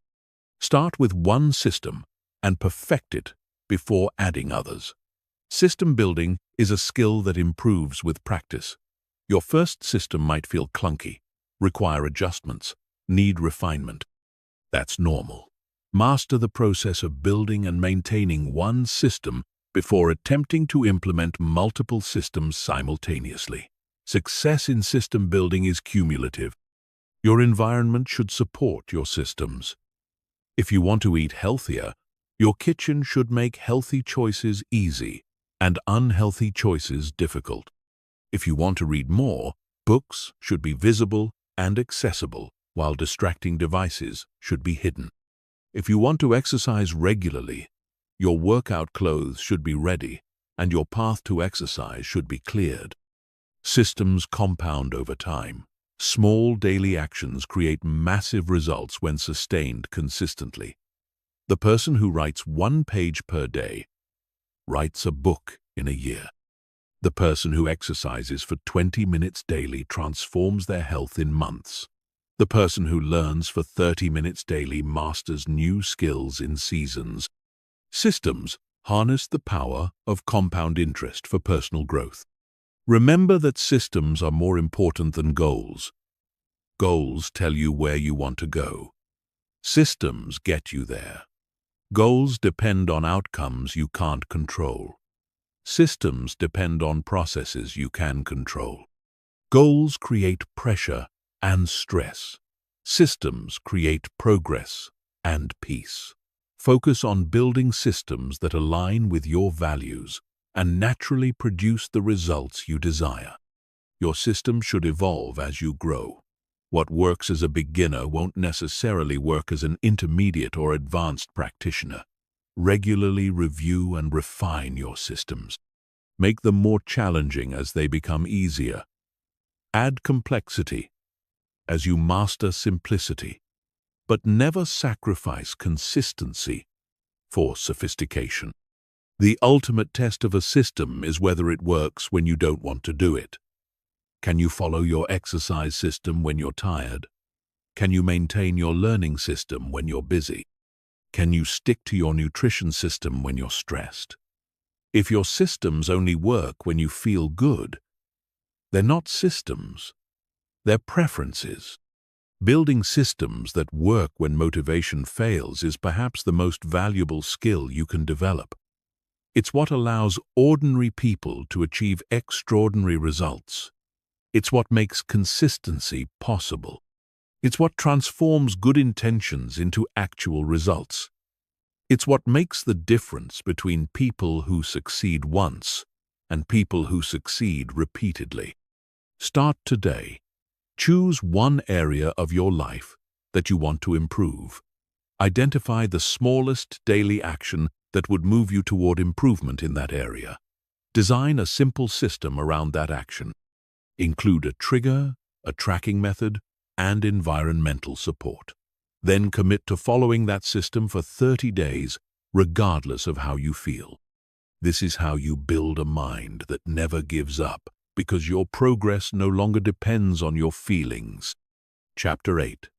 Start with 1 system and perfect it before adding others. System building is a skill that improves with practice. Your first system might feel clunky, require adjustments, need refinement. That's normal. Master the process of building and maintaining 1 system before attempting to implement multiple systems simultaneously. Success in system building is cumulative. Your environment should support your systems. If you want to eat healthier, your kitchen should make healthy choices easy and unhealthy choices difficult. If you want to read more, books should be visible and accessible, while distracting devices should be hidden. If you want to exercise regularly, your workout clothes should be ready and your path to exercise should be cleared. Systems compound over time. Small daily actions create massive results when sustained consistently. The person who writes 1 page per day writes a book in a year. The person who exercises for 20 minutes daily transforms their health in months. The person who learns for 30 minutes daily masters new skills in seasons. Systems harness the power of compound interest for personal growth. Remember that systems are more important than goals. Goals tell you where you want to go. Systems get you there. Goals depend on outcomes you can't control. Systems depend on processes you can control. Goals create pressure and stress. Systems create progress and peace. Focus on building systems that align with your values and naturally produce the results you desire. Your system should evolve as you grow. What works as a beginner won't necessarily work as an intermediate or advanced practitioner. Regularly review and refine your systems. Make them more challenging as they become easier. Add complexity as you master simplicity, but never sacrifice consistency for sophistication. The ultimate test of a system is whether it works when you don't want to do it. Can you follow your exercise system when you're tired? Can you maintain your learning system when you're busy? Can you stick to your nutrition system when you're stressed? If your systems only work when you feel good, they're not systems, they're preferences. Building systems that work when motivation fails is perhaps the most valuable skill you can develop. It's what allows ordinary people to achieve extraordinary results. It's what makes consistency possible. It's what transforms good intentions into actual results. It's what makes the difference between people who succeed once and people who succeed repeatedly. Start today. Choose one area of your life that you want to improve. Identify the smallest daily action that would move you toward improvement in that area. Design a simple system around that action. Include a trigger, a tracking method, and environmental support. Then commit to following that system for 30 days, regardless of how you feel. This is how you build a mind that never gives up, because your progress no longer depends on your feelings. Chapter 8.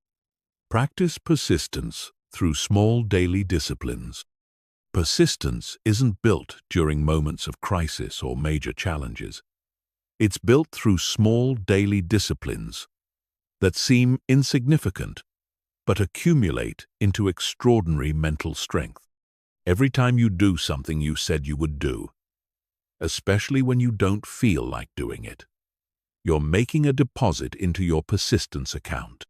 Practice persistence through small daily disciplines. Persistence isn't built during moments of crisis or major challenges. It's built through small daily disciplines that seem insignificant but accumulate into extraordinary mental strength. Every time you do something you said you would do, especially when you don't feel like doing it, you're making a deposit into your persistence account.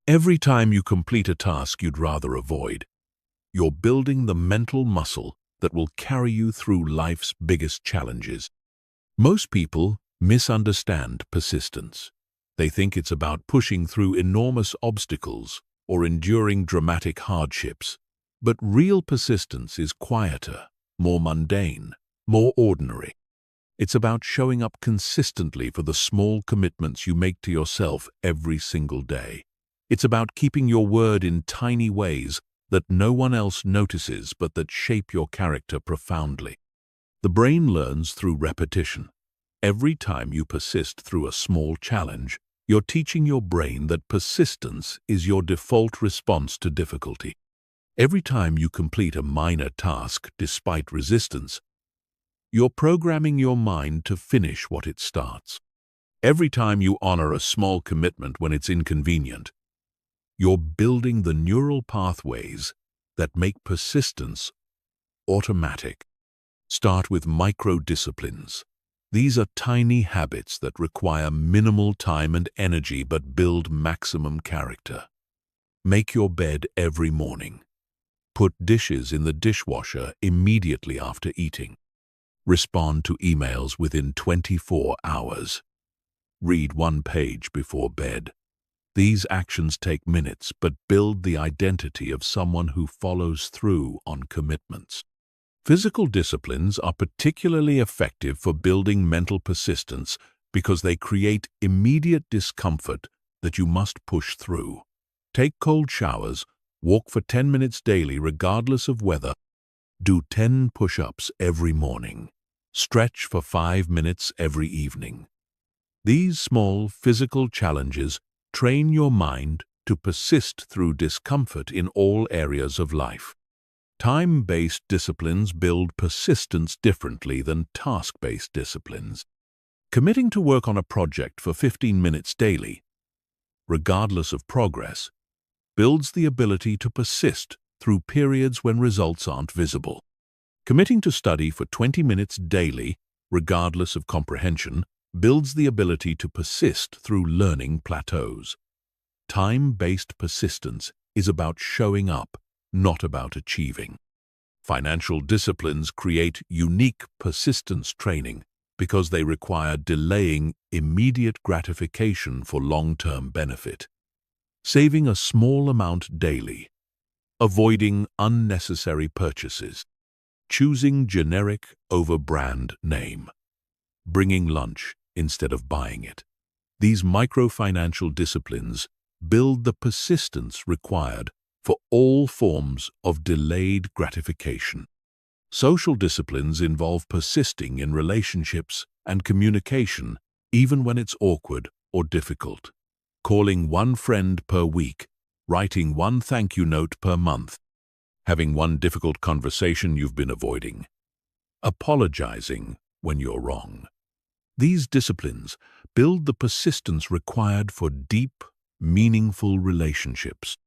Every time you complete a task you'd rather avoid, you're building the mental muscle that will carry you through life's biggest challenges. Most people misunderstand persistence. They think it's about pushing through enormous obstacles or enduring dramatic hardships. But real persistence is quieter, more mundane, more ordinary. It's about showing up consistently for the small commitments you make to yourself every single day. It's about keeping your word in tiny ways that no one else notices but that shape your character profoundly. The brain learns through repetition. Every time you persist through a small challenge, you're teaching your brain that persistence is your default response to difficulty. Every time you complete a minor task despite resistance, you're programming your mind to finish what it starts. Every time you honor a small commitment when it's inconvenient, you're building the neural pathways that make persistence automatic. Start with micro-disciplines. These are tiny habits that require minimal time and energy but build maximum character. Make your bed every morning. Put dishes in the dishwasher immediately after eating. Respond to emails within 24 hours. Read one page before bed. These actions take minutes but build the identity of someone who follows through on commitments. Physical disciplines are particularly effective for building mental persistence because they create immediate discomfort that you must push through. Take cold showers, walk for 10 minutes daily regardless of weather. Do 10 push-ups every morning. Stretch for 5 minutes every evening. These small physical challenges train your mind to persist through discomfort in all areas of life. Time-based disciplines build persistence differently than task-based disciplines. Committing to work on a project for 15 minutes daily, regardless of progress, builds the ability to persist through periods when results aren't visible. Committing to study for 20 minutes daily, regardless of comprehension, builds the ability to persist through learning plateaus. Time-based persistence is about showing up, not about achieving. Financial disciplines create unique persistence training because they require delaying immediate gratification for long-term benefit. Saving a small amount daily, avoiding unnecessary purchases, choosing generic over brand name, bringing lunch instead of buying it. These micro-financial disciplines build the persistence required for all forms of delayed gratification. Social disciplines involve persisting in relationships and communication even when it's awkward or difficult. Calling one friend per week, writing one thank you note per month, having one difficult conversation you've been avoiding, apologizing when you're wrong. These disciplines build the persistence required for deep, meaningful relationships.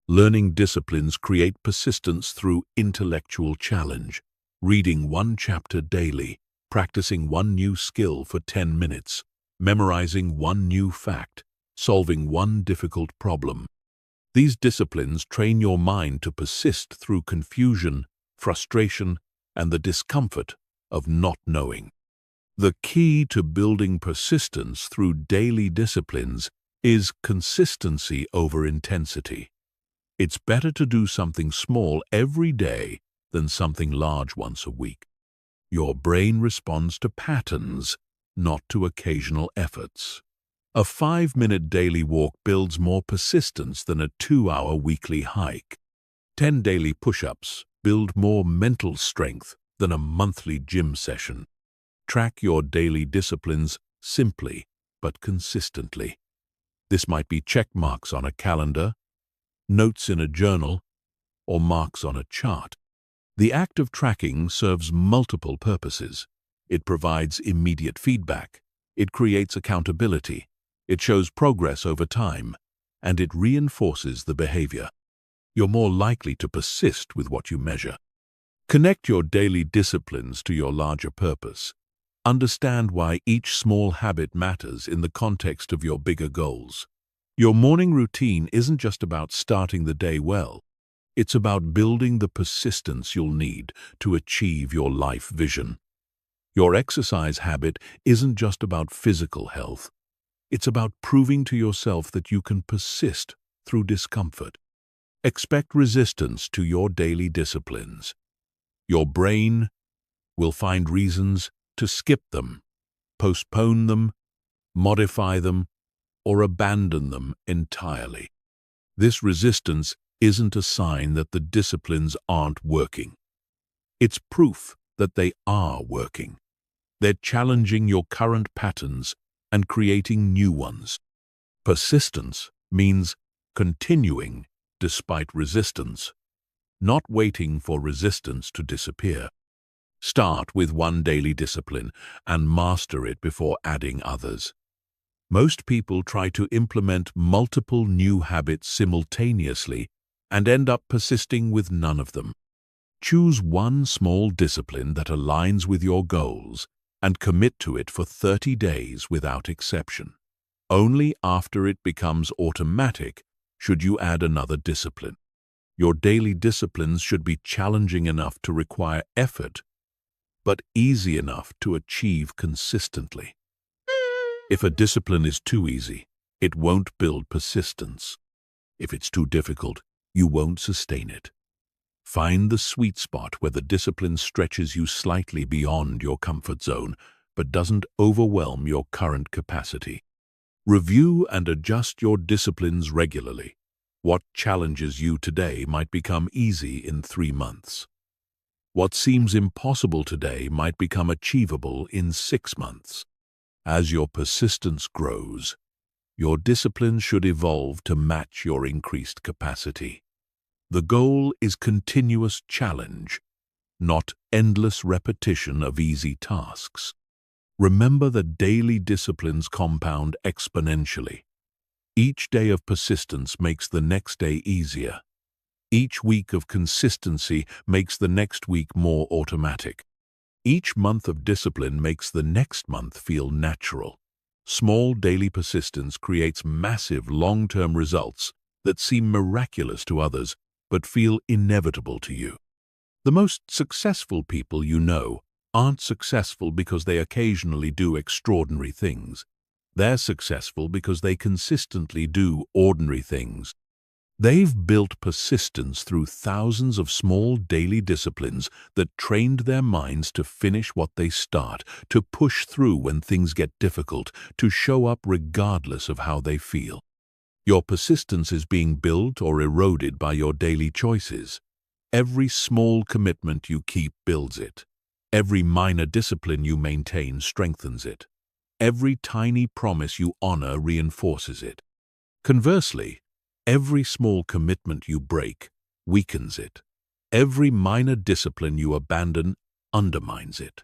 Learning disciplines create persistence through intellectual challenge, reading one chapter daily, practicing one new skill for 10 minutes, memorizing one new fact, solving one difficult problem. These disciplines train your mind to persist through confusion, frustration, and the discomfort of not knowing. The key to building persistence through daily disciplines is consistency over intensity. It's better to do something small every day than something large once a week. Your brain responds to patterns, not to occasional efforts. A 5-minute daily walk builds more persistence than a 2-hour weekly hike. 10 daily push-ups build more mental strength than a monthly gym session. Track your daily disciplines simply but consistently. This might be check marks on a calendar, notes in a journal, or marks on a chart. The act of tracking serves multiple purposes. It provides immediate feedback, it creates accountability, it shows progress over time, and it reinforces the behavior. You're more likely to persist with what you measure. Connect your daily disciplines to your larger purpose. Understand why each small habit matters in the context of your bigger goals. Your morning routine isn't just about starting the day well. It's about building the persistence you'll need to achieve your life vision. Your exercise habit isn't just about physical health. It's about proving to yourself that you can persist through discomfort. Expect resistance to your daily disciplines. Your brain will find reasons to skip them, postpone them, modify them, or abandon them entirely. This resistance isn't a sign that the disciplines aren't working. It's proof that they are working. They're challenging your current patterns and creating new ones. Persistence means continuing despite resistance, not waiting for resistance to disappear. Start with one daily discipline and master it before adding others. Most people try to implement multiple new habits simultaneously and end up persisting with none of them. Choose one small discipline that aligns with your goals and commit to it for 30 days without exception. Only after it becomes automatic should you add another discipline. Your daily disciplines should be challenging enough to require effort, but easy enough to achieve consistently. If a discipline is too easy, it won't build persistence. If it's too difficult, you won't sustain it. Find the sweet spot where the discipline stretches you slightly beyond your comfort zone, but doesn't overwhelm your current capacity. Review and adjust your disciplines regularly. What challenges you today might become easy in 3 months. What seems impossible today might become achievable in 6 months. As your persistence grows, your discipline should evolve to match your increased capacity. The goal is continuous challenge, not endless repetition of easy tasks. Remember that daily disciplines compound exponentially. Each day of persistence makes the next day easier. Each week of consistency makes the next week more automatic. Each month of discipline makes the next month feel natural. Small daily persistence creates massive long-term results that seem miraculous to others but feel inevitable to you. The most successful people you know aren't successful because they occasionally do extraordinary things. They're successful because they consistently do ordinary things. They've built persistence through thousands of small daily disciplines that trained their minds to finish what they start, to push through when things get difficult, to show up regardless of how they feel. Your persistence is being built or eroded by your daily choices. Every small commitment you keep builds it. Every minor discipline you maintain strengthens it. Every tiny promise you honor reinforces it. Conversely, every small commitment you break weakens it. Every minor discipline you abandon undermines it.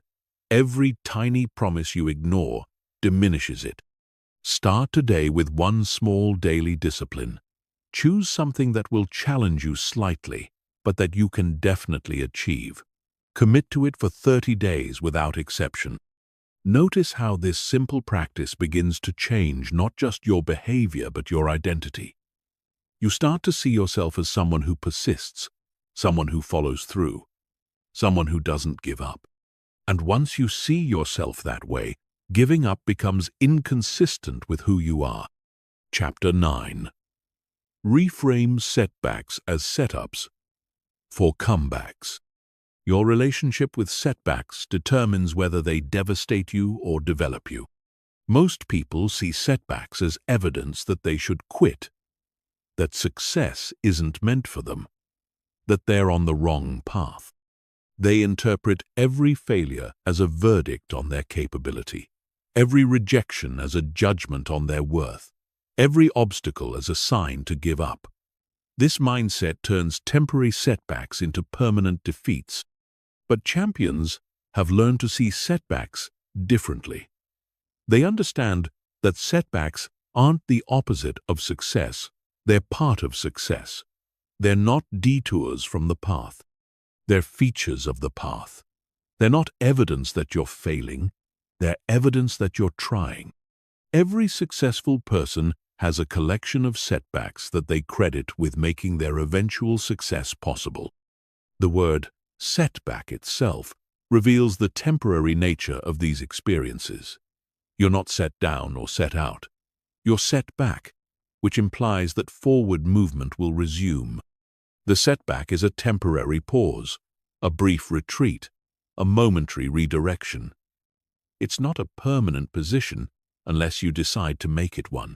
Every tiny promise you ignore diminishes it. Start today with one small daily discipline. Choose something that will challenge you slightly, but that you can definitely achieve. Commit to it for 30 days without exception. Notice how this simple practice begins to change not just your behavior but your identity. You start to see yourself as someone who persists, someone who follows through, someone who doesn't give up. And once you see yourself that way, giving up becomes inconsistent with who you are. Chapter 9. Reframe setbacks as setups for comebacks. Your relationship with setbacks determines whether they devastate you or develop you. Most people see setbacks as evidence that they should quit, that success isn't meant for them, that they're on the wrong path. They interpret every failure as a verdict on their capability, every rejection as a judgment on their worth, every obstacle as a sign to give up. This mindset turns temporary setbacks into permanent defeats. But champions have learned to see setbacks differently. They understand that setbacks aren't the opposite of success. They're part of success. They're not detours from the path. They're features of the path. They're not evidence that you're failing. They're evidence that you're trying. Every successful person has a collection of setbacks that they credit with making their eventual success possible. The word setback itself reveals the temporary nature of these experiences. You're not set down or set out. You're set back, which implies that forward movement will resume. The setback is a temporary pause, a brief retreat, a momentary redirection. It's not a permanent position unless you decide to make it one.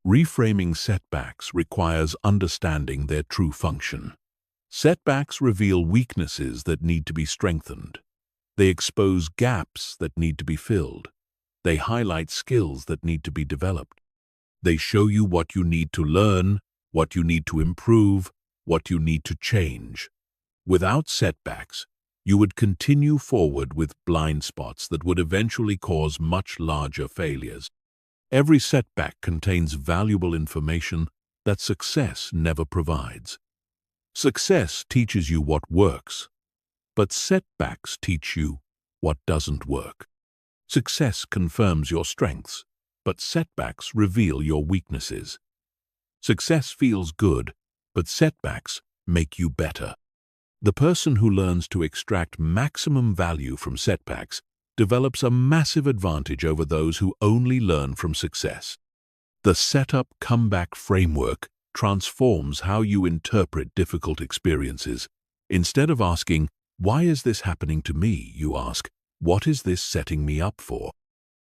Reframing setbacks requires understanding their true function. Setbacks reveal weaknesses that need to be strengthened. They expose gaps that need to be filled. They highlight skills that need to be developed. They show you what you need to learn, what you need to improve, what you need to change. Without setbacks, you would continue forward with blind spots that would eventually cause much larger failures. Every setback contains valuable information that success never provides. Success teaches you what works, but setbacks teach you what doesn't work. Success confirms your strengths, but setbacks reveal your weaknesses. Success feels good, but setbacks make you better. The person who learns to extract maximum value from setbacks develops a massive advantage over those who only learn from success. The setup comeback framework transforms how you interpret difficult experiences. Instead of asking, "Why is this happening to me?" you ask, "What is this setting me up for?"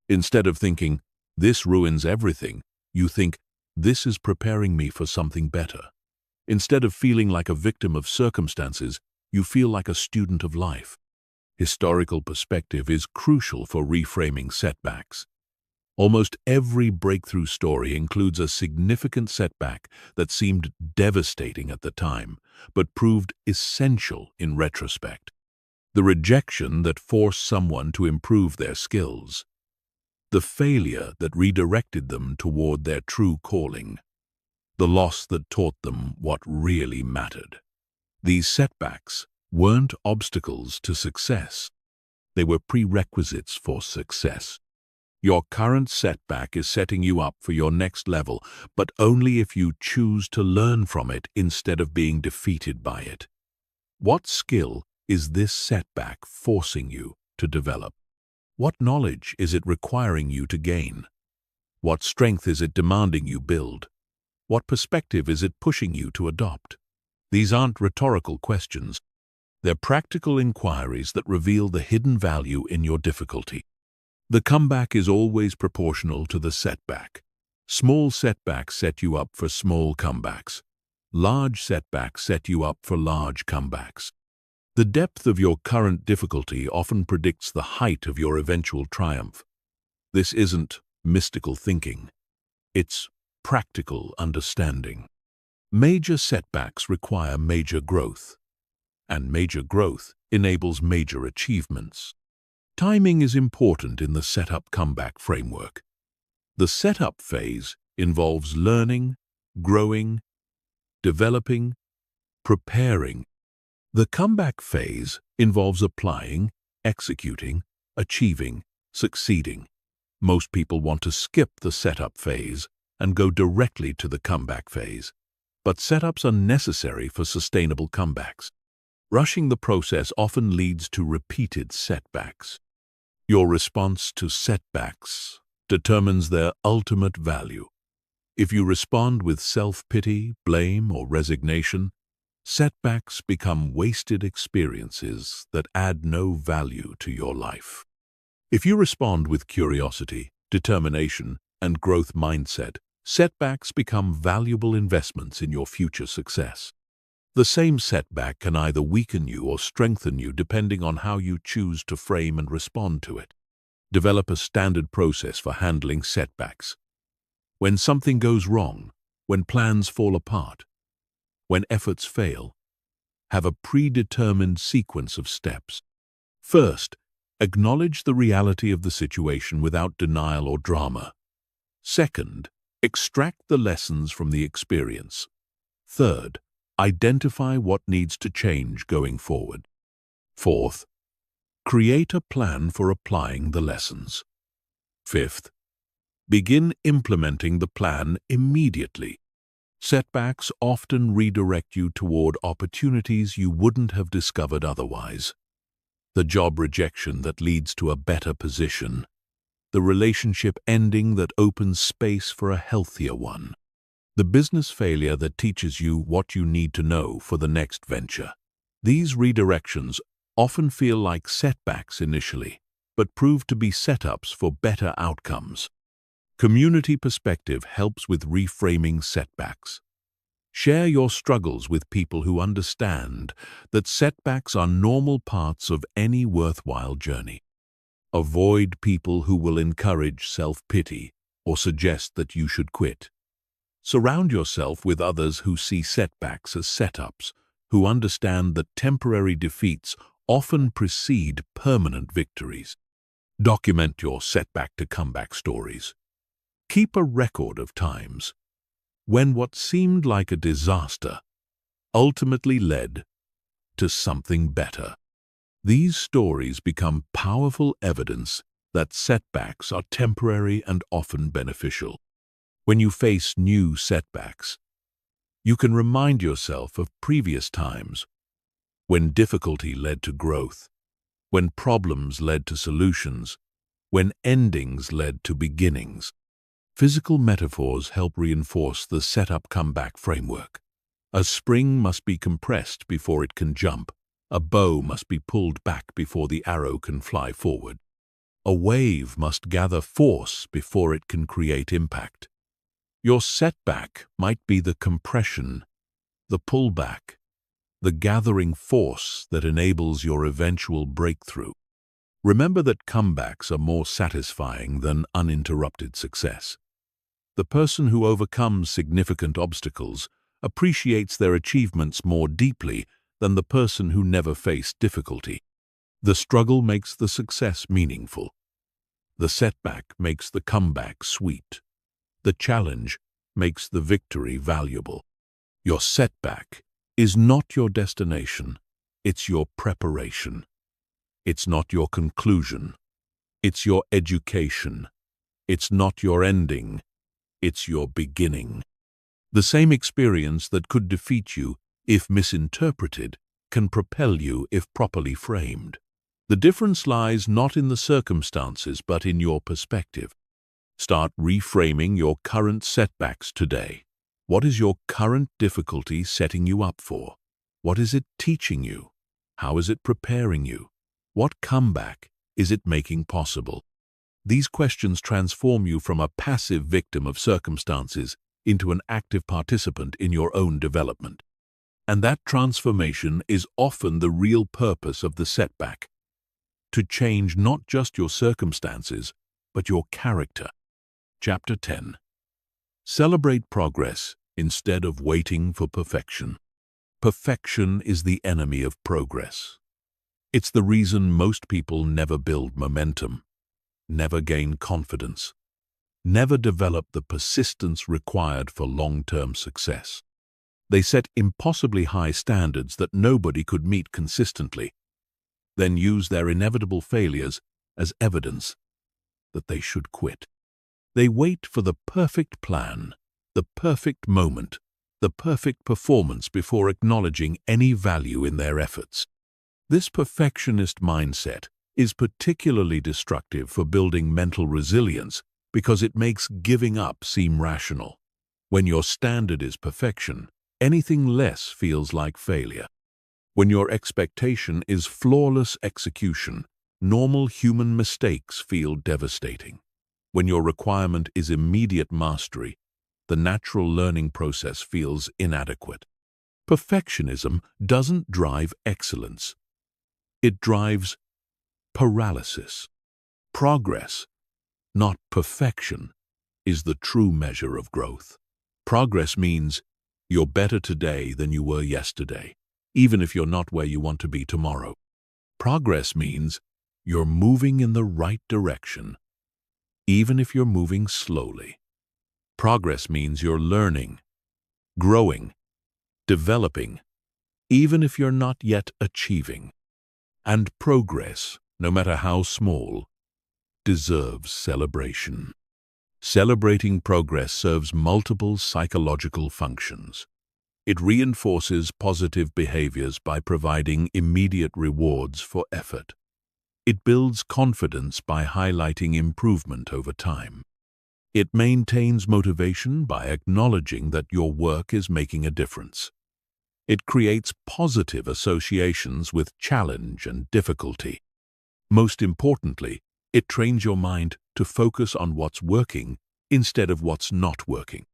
Instead of thinking, "This ruins everything," you think, "This is preparing me for something better." Instead of feeling like a victim of circumstances, you feel like a student of life. Historical perspective is crucial for reframing setbacks. Almost every breakthrough story includes a significant setback that seemed devastating at the time, but proved essential in retrospect. The rejection that forced someone to improve their skills. The failure that redirected them toward their true calling. The loss that taught them what really mattered. These setbacks weren't obstacles to success. They were prerequisites for success. Your current setback is setting you up for your next level, but only if you choose to learn from it instead of being defeated by it. What skill is this setback forcing you to develop? What knowledge is it requiring you to gain? What strength is it demanding you build? What perspective is it pushing you to adopt? These aren't rhetorical questions. They're practical inquiries that reveal the hidden value in your difficulty. The comeback is always proportional to the setback. Small setbacks set you up for small comebacks. Large setbacks set you up for large comebacks. The depth of your current difficulty often predicts the height of your eventual triumph. This isn't mystical thinking. It's practical understanding. Major setbacks require major growth, and major growth enables major achievements. Timing is important in the setup comeback framework. The setup phase involves learning, growing, developing, preparing. The comeback phase involves applying, executing, achieving, succeeding. Most people want to skip the setup phase and go directly to the comeback phase, but setups are necessary for sustainable comebacks. Rushing the process often leads to repeated setbacks. Your response to setbacks determines their ultimate value. If you respond with self-pity, blame, or resignation, setbacks become wasted experiences that add no value to your life. If you respond with curiosity, determination, and growth mindset, setbacks become valuable investments in your future success. The same setback can either weaken you or strengthen you depending on how you choose to frame and respond to it. Develop a standard process for handling setbacks. When something goes wrong, when plans fall apart, when efforts fail, have a predetermined sequence of steps. First, acknowledge the reality of the situation without denial or drama. Second, extract the lessons from the experience. Third, identify what needs to change going forward. Fourth, create a plan for applying the lessons. Fifth, begin implementing the plan immediately. Setbacks often redirect you toward opportunities you wouldn't have discovered otherwise. The job rejection that leads to a better position. The relationship ending that opens space for a healthier one. The business failure that teaches you what you need to know for the next venture. These redirections often feel like setbacks initially, but prove to be setups for better outcomes. Community perspective helps with reframing setbacks. Share your struggles with people who understand that setbacks are normal parts of any worthwhile journey. Avoid people who will encourage self-pity or suggest that you should quit. Surround yourself with others who see setbacks as setups, who understand that temporary defeats often precede permanent victories. Document your setback-to-comeback stories. Keep a record of times when what seemed like a disaster ultimately led to something better. These stories become powerful evidence that setbacks are temporary and often beneficial. When you face new setbacks, you can remind yourself of previous times when difficulty led to growth, when problems led to solutions, when endings led to beginnings. Physical metaphors help reinforce the setup-comeback framework. A spring must be compressed before it can jump. A bow must be pulled back before the arrow can fly forward. A wave must gather force before it can create impact. Your setback might be the compression, the pullback, the gathering force that enables your eventual breakthrough. Remember that comebacks are more satisfying than uninterrupted success. The person who overcomes significant obstacles appreciates their achievements more deeply than the person who never faced difficulty. The struggle makes the success meaningful. The setback makes the comeback sweet. The challenge makes the victory valuable. Your setback is not your destination, it's your preparation. It's not your conclusion, it's your education. It's not your ending, it's your beginning. The same experience that could defeat you if misinterpreted can propel you if properly framed. The difference lies not in the circumstances but in your perspective. Start reframing your current setbacks today. What is your current difficulty setting you up for? What is it teaching you? How is it preparing you? What comeback is it making possible? These questions transform you from a passive victim of circumstances into an active participant in your own development. And that transformation is often the real purpose of the setback: to change not just your circumstances, but your character. Chapter 10. Celebrate progress instead of waiting for perfection. Perfection is the enemy of progress. It's the reason most people never build momentum, never gain confidence, never develop the persistence required for long-term success. They set impossibly high standards that nobody could meet consistently, then use their inevitable failures as evidence that they should quit. They wait for the perfect plan, the perfect moment, the perfect performance before acknowledging any value in their efforts. This perfectionist mindset is particularly destructive for building mental resilience because it makes giving up seem rational. When your standard is perfection, anything less feels like failure. When your expectation is flawless execution, normal human mistakes feel devastating. When your requirement is immediate mastery, the natural learning process feels inadequate. Perfectionism doesn't drive excellence. It drives paralysis. Progress, not perfection, is the true measure of growth. Progress means you're better today than you were yesterday, even if you're not where you want to be tomorrow. Progress means you're moving in the right direction, even if you're moving slowly. Progress means you're learning, growing, developing, even if you're not yet achieving. And progress, no matter how small, deserves celebration. Celebrating progress serves multiple psychological functions. It reinforces positive behaviors by providing immediate rewards for effort. It builds confidence by highlighting improvement over time. It maintains motivation by acknowledging that your work is making a difference. It creates positive associations with challenge and difficulty. Most importantly, it trains your mind to focus on what's working instead of what's not working.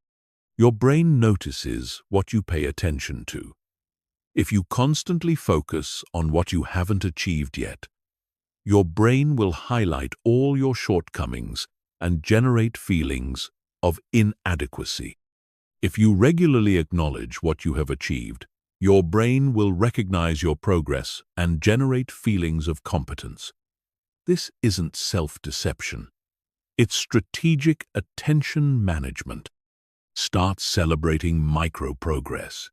Your brain notices what you pay attention to. If you constantly focus on what you haven't achieved yet, your brain will highlight all your shortcomings and generate feelings of inadequacy. If you regularly acknowledge what you have achieved, your brain will recognize your progress and generate feelings of competence. This isn't self-deception. It's strategic attention management. Start celebrating micro-progress.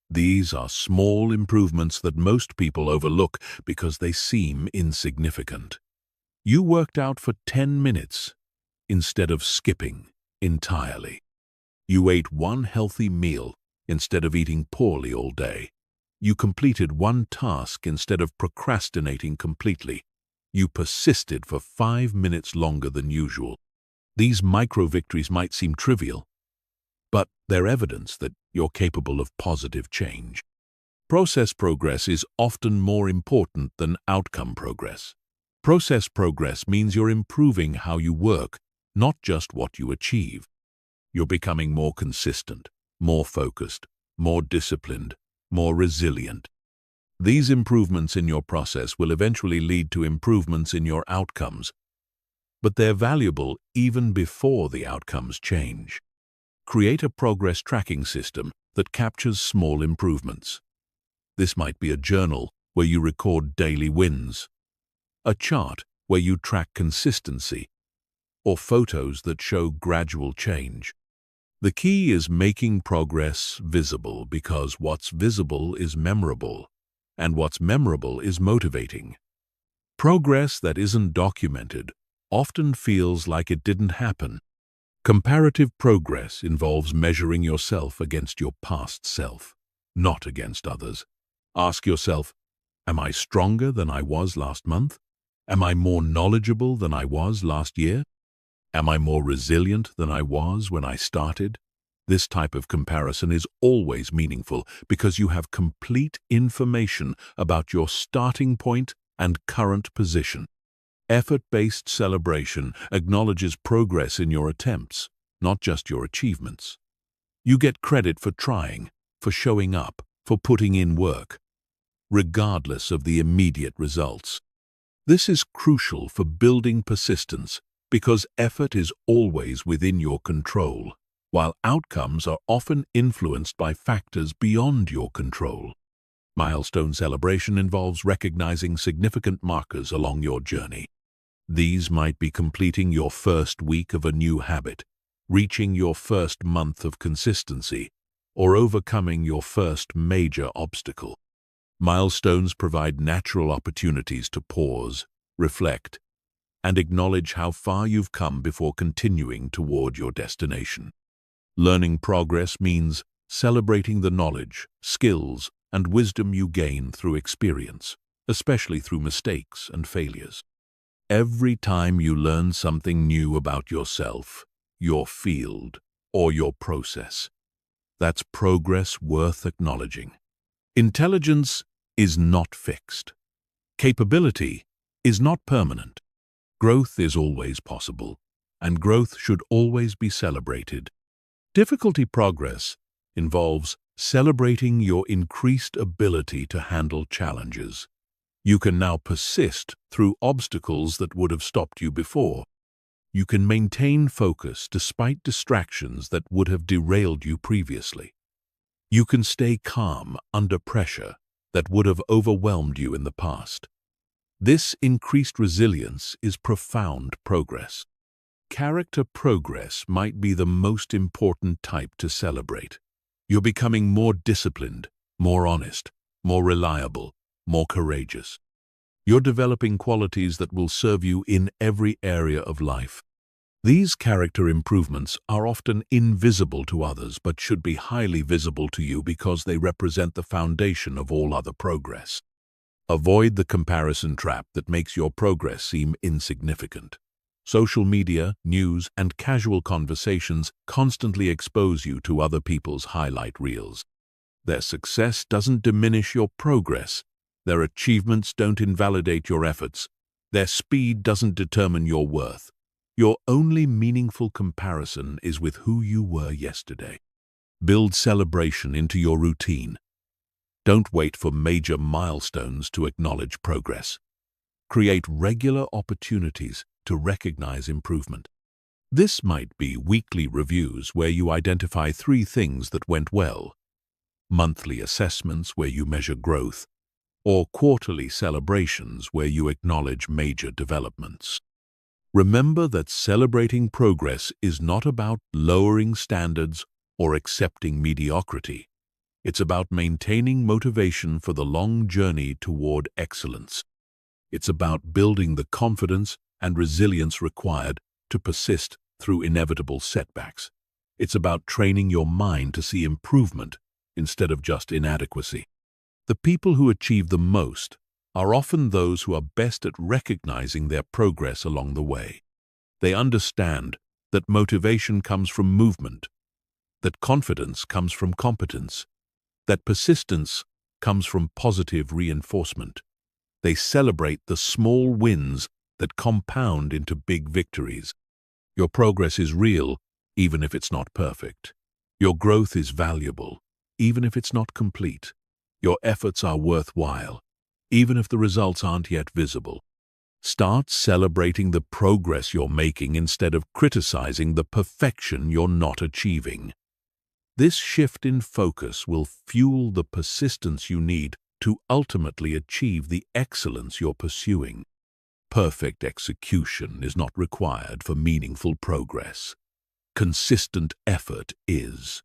These are small improvements that most people overlook because they seem insignificant. You worked out for 10 minutes instead of skipping entirely. You ate one healthy meal instead of eating poorly all day. You completed one task instead of procrastinating completely. You persisted for 5 minutes longer than usual. These micro-victories might seem trivial, but they're evidence that you're capable of positive change. Process progress is often more important than outcome progress. Process progress means you're improving how you work, not just what you achieve. You're becoming more consistent, more focused, more disciplined, more resilient. These improvements in your process will eventually lead to improvements in your outcomes, but they're valuable even before the outcomes change. Create a progress tracking system that captures small improvements. This might be a journal where you record daily wins, a chart where you track consistency, or photos that show gradual change. The key is making progress visible, because what's visible is memorable, and what's memorable is motivating. Progress that isn't documented often feels like it didn't happen. Comparative progress involves measuring yourself against your past self, not against others. Ask yourself, am I stronger than I was last month? Am I more knowledgeable than I was last year? Am I more resilient than I was when I started? This type of comparison is always meaningful because you have complete information about your starting point and current position. Effort-based celebration acknowledges progress in your attempts, not just your achievements. You get credit for trying, for showing up, for putting in work, regardless of the immediate results. This is crucial for building persistence because effort is always within your control, while outcomes are often influenced by factors beyond your control. Milestone celebration involves recognizing significant markers along your journey. These might be completing your first week of a new habit, reaching your first month of consistency, or overcoming your first major obstacle. Milestones provide natural opportunities to pause, reflect, and acknowledge how far you've come before continuing toward your destination. Learning progress means celebrating the knowledge, skills, and wisdom you gain through experience, especially through mistakes and failures. Every time you learn something new about yourself, your field, or your process, that's progress worth acknowledging. Intelligence is not fixed. Capability is not permanent. Growth is always possible, and growth should always be celebrated. Difficulty progress involves celebrating your increased ability to handle challenges. You can now persist through obstacles that would have stopped you before. You can maintain focus despite distractions that would have derailed you previously. You can stay calm under pressure that would have overwhelmed you in the past. This increased resilience is profound progress. Character progress might be the most important type to celebrate. You're becoming more disciplined, more honest, more reliable, more courageous. You're developing qualities that will serve you in every area of life. These character improvements are often invisible to others but should be highly visible to you because they represent the foundation of all other progress. Avoid the comparison trap that makes your progress seem insignificant. Social media, news, and casual conversations constantly expose you to other people's highlight reels. Their success doesn't diminish your progress. Their achievements don't invalidate your efforts. Their speed doesn't determine your worth. Your only meaningful comparison is with who you were yesterday. Build celebration into your routine. Don't wait for major milestones to acknowledge progress. Create regular opportunities to recognize improvement. This might be weekly reviews where you identify 3 things that went well, monthly assessments where you measure growth, or quarterly celebrations where you acknowledge major developments. Remember that celebrating progress is not about lowering standards or accepting mediocrity. It's about maintaining motivation for the long journey toward excellence. It's about building the confidence and resilience required to persist through inevitable setbacks. It's about training your mind to see improvement instead of just inadequacy. The people who achieve the most are often those who are best at recognizing their progress along the way. They understand that motivation comes from movement, that confidence comes from competence, that persistence comes from positive reinforcement. They celebrate the small wins that compound into big victories. Your progress is real, even if it's not perfect. Your growth is valuable, even if it's not complete. Your efforts are worthwhile, even if the results aren't yet visible. Start celebrating the progress you're making instead of criticizing the perfection you're not achieving. This shift in focus will fuel the persistence you need to ultimately achieve the excellence you're pursuing. Perfect execution is not required for meaningful progress. Consistent effort is.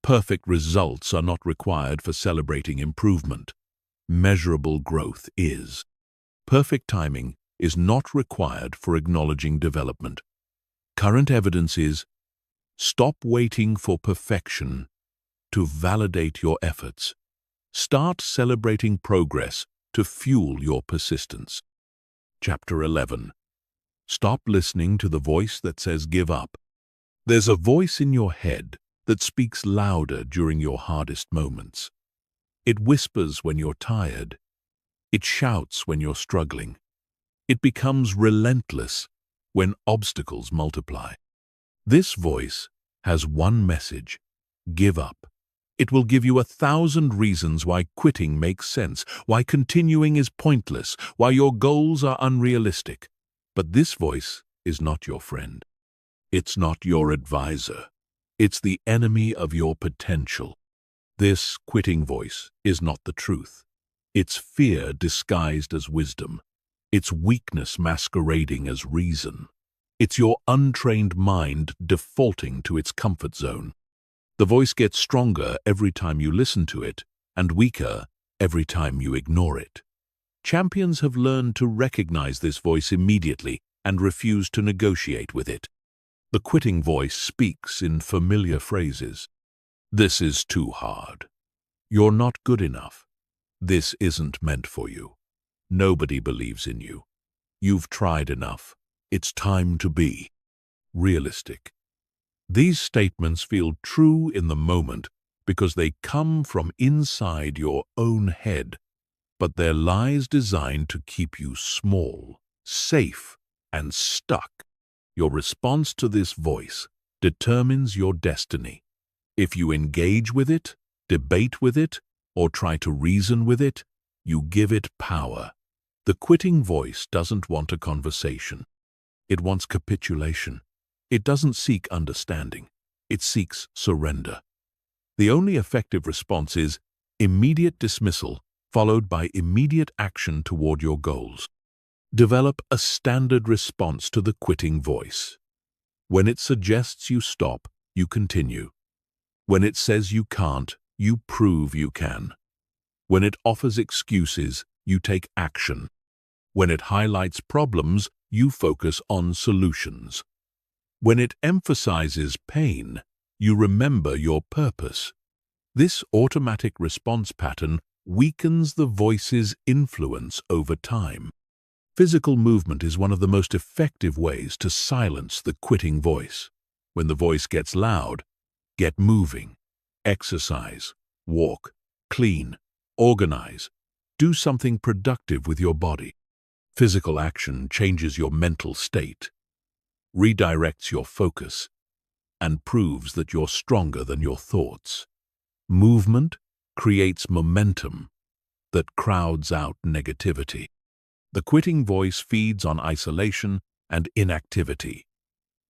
Perfect results are not required for celebrating improvement. Measurable growth is. Perfect timing is not required for acknowledging development. Current evidence is, stop waiting for perfection to validate your efforts. Start celebrating progress to fuel your persistence. Chapter 11. Stop listening to the voice that says give up. There's a voice in your head that speaks louder during your hardest moments. It whispers when you're tired. It shouts when you're struggling. It becomes relentless when obstacles multiply. This voice has one message: give up. It will give you 1,000 reasons why quitting makes sense, why continuing is pointless, why your goals are unrealistic. But this voice is not your friend. It's not your advisor. It's the enemy of your potential. This quitting voice is not the truth. It's fear disguised as wisdom. It's weakness masquerading as reason. It's your untrained mind defaulting to its comfort zone. The voice gets stronger every time you listen to it, and weaker every time you ignore it. Champions have learned to recognize this voice immediately and refuse to negotiate with it. The quitting voice speaks in familiar phrases. This is too hard. You're not good enough. This isn't meant for you. Nobody believes in you. You've tried enough. It's time to be realistic. These statements feel true in the moment because they come from inside your own head, but they're lies designed to keep you small, safe, and stuck. Your response to this voice determines your destiny. If you engage with it, debate with it, or try to reason with it, you give it power. The quitting voice doesn't want a conversation. It wants capitulation. It doesn't seek understanding. It seeks surrender. The only effective response is immediate dismissal, followed by immediate action toward your goals. Develop a standard response to the quitting voice. When it suggests you stop, you continue. When it says you can't, you prove you can. When it offers excuses, you take action. When it highlights problems, you focus on solutions. When it emphasizes pain, you remember your purpose. This automatic response pattern weakens the voice's influence over time. Physical movement is one of the most effective ways to silence the quitting voice. When the voice gets loud, get moving. Exercise, walk, clean, organize. Do something productive with your body. Physical action changes your mental state, redirects your focus, and proves that you're stronger than your thoughts. Movement creates momentum that crowds out negativity. The quitting voice feeds on isolation and inactivity.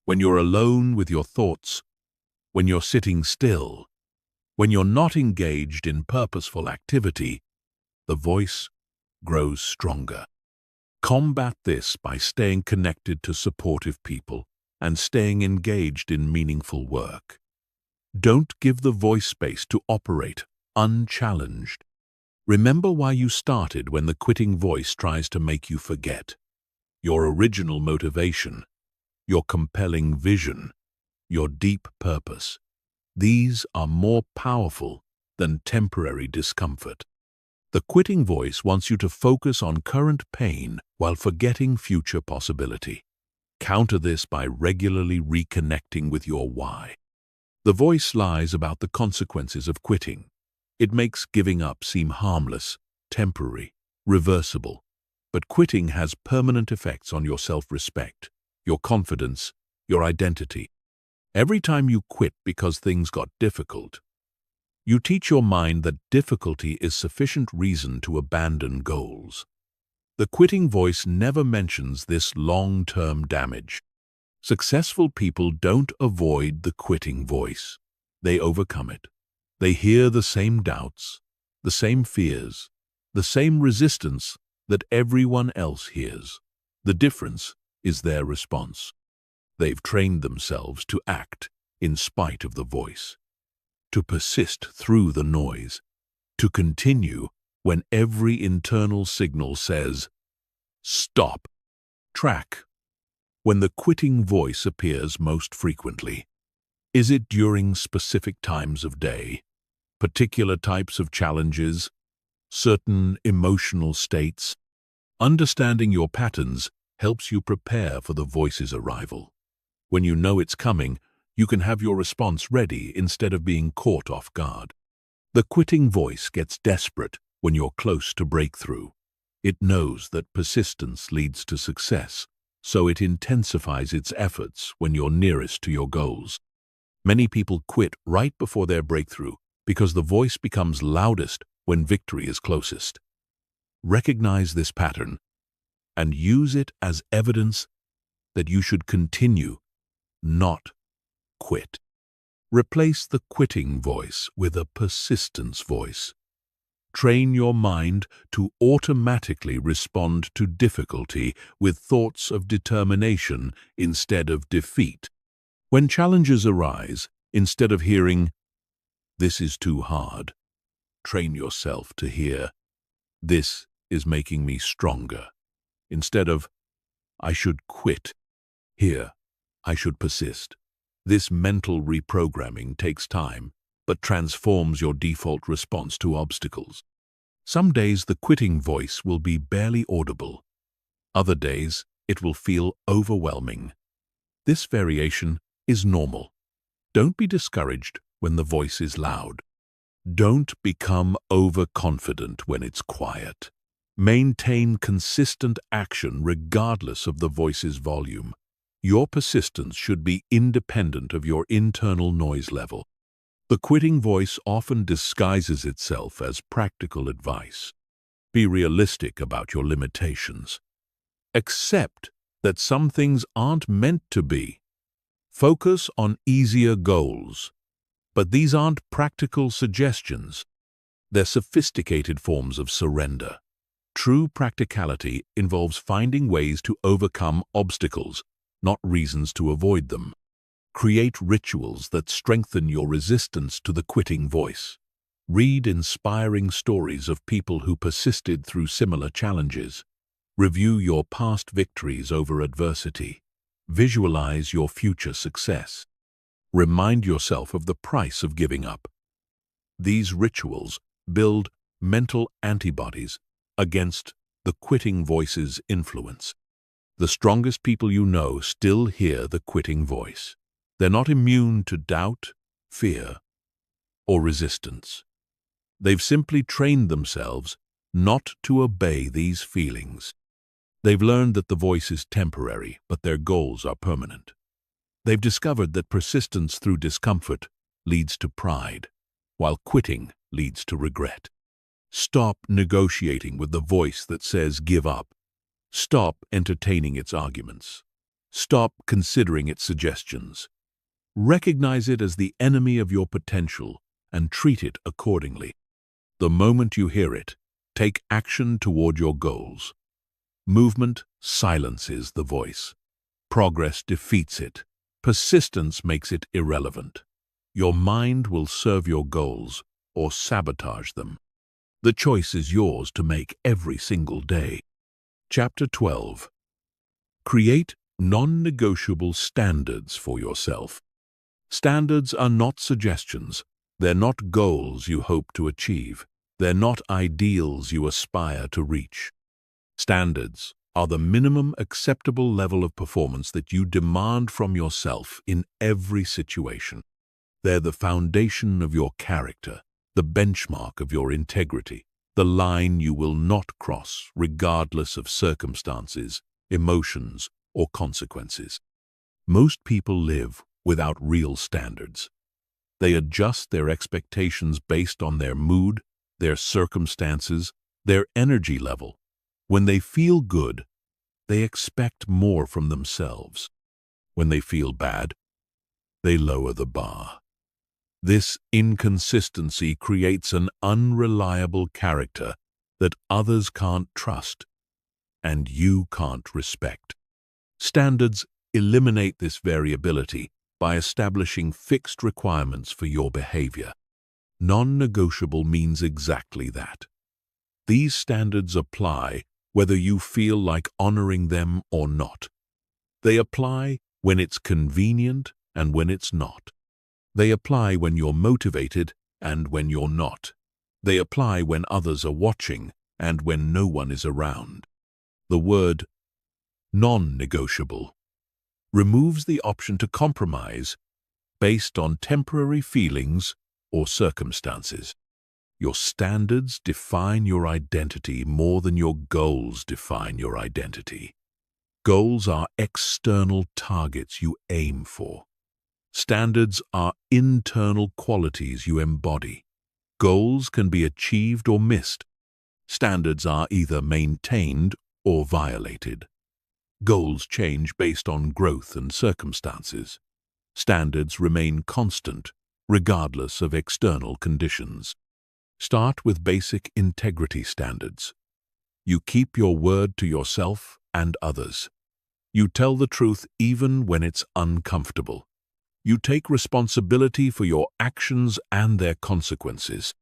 When you're alone with your thoughts, when you're sitting still, when you're not engaged in purposeful activity, the voice grows stronger. Combat this by staying connected to supportive people and staying engaged in meaningful work. Don't give the voice space to operate unchallenged. Remember why you started when the quitting voice tries to make you forget. Your original motivation, your compelling vision, your deep purpose. These are more powerful than temporary discomfort. The quitting voice wants you to focus on current pain while forgetting future possibility. Counter this by regularly reconnecting with your why. The voice lies about the consequences of quitting. It makes giving up seem harmless, temporary, reversible. But quitting has permanent effects on your self-respect, your confidence, your identity. Every time you quit because things got difficult, you teach your mind that difficulty is sufficient reason to abandon goals. The quitting voice never mentions this long-term damage. Successful people don't avoid the quitting voice. They overcome it. They hear the same doubts, the same fears, the same resistance that everyone else hears. The difference is their response. They've trained themselves to act in spite of the voice, to persist through the noise, to continue when every internal signal says, "Stop." Track when the quitting voice appears most frequently. Is it during specific times of day, particular types of challenges, certain emotional states? Understanding your patterns helps you prepare for the voice's arrival. When you know it's coming, you can have your response ready instead of being caught off guard. The quitting voice gets desperate when you're close to breakthrough. It knows that persistence leads to success, so it intensifies its efforts when you're nearest to your goals. Many people quit right before their breakthrough because the voice becomes loudest when victory is closest. Recognize this pattern and use it as evidence that you should continue, not quit. Replace the quitting voice with a persistence voice. Train your mind to automatically respond to difficulty with thoughts of determination instead of defeat. When challenges arise, instead of hearing, "This is too hard," train yourself to hear, "This is making me stronger." Instead of, "I should quit," hear, "I should persist." This mental reprogramming takes time, but transforms your default response to obstacles. Some days the quitting voice will be barely audible. Other days it will feel overwhelming. This variation is normal. Don't be discouraged when the voice is loud. Don't become overconfident when it's quiet. Maintain consistent action regardless of the voice's volume. Your persistence should be independent of your internal noise level. The quitting voice often disguises itself as practical advice. Be realistic about your limitations. Accept that some things aren't meant to be. Focus on easier goals. But these aren't practical suggestions. They're sophisticated forms of surrender. True practicality involves finding ways to overcome obstacles, not reasons to avoid them. Create rituals that strengthen your resistance to the quitting voice. Read inspiring stories of people who persisted through similar challenges. Review your past victories over adversity. Visualize your future success. Remind yourself of the price of giving up. These rituals build mental antibodies against the quitting voice's influence. The strongest people you know still hear the quitting voice. They're not immune to doubt, fear, or resistance. They've simply trained themselves not to obey these feelings. They've learned that the voice is temporary, but their goals are permanent. They've discovered that persistence through discomfort leads to pride, while quitting leads to regret. Stop negotiating with the voice that says give up. Stop entertaining its arguments. Stop considering its suggestions. Recognize it as the enemy of your potential and treat it accordingly. The moment you hear it, take action toward your goals. Movement silences the voice. Progress defeats it. Persistence makes it irrelevant. Your mind will serve your goals or sabotage them. The choice is yours to make every single day. Chapter 12. Create non-negotiable standards for yourself. Standards are not suggestions. They're not goals you hope to achieve. They're not ideals you aspire to reach. Standards are the minimum acceptable level of performance that you demand from yourself in every situation. They're the foundation of your character, the benchmark of your integrity, the line you will not cross regardless of circumstances, emotions, or consequences. Most people live without real standards. They adjust their expectations based on their mood, their circumstances, their energy level. When they feel good, they expect more from themselves. When they feel bad, they lower the bar. This inconsistency creates an unreliable character that others can't trust and you can't respect. Standards eliminate this variability by establishing fixed requirements for your behavior. Non-negotiable means exactly that. These standards apply whether you feel like honoring them or not. They apply when it's convenient and when it's not. They apply when you're motivated and when you're not. They apply when others are watching and when no one is around. The word non-negotiable removes the option to compromise based on temporary feelings or circumstances. Your standards define your identity more than your goals define your identity. Goals are external targets you aim for. Standards are internal qualities you embody. Goals can be achieved or missed. Standards are either maintained or violated. Goals change based on growth and circumstances. Standards remain constant, regardless of external conditions. Start with basic integrity standards. You keep your word to yourself and others. You tell the truth even when it's uncomfortable. You take responsibility for your actions and their consequences.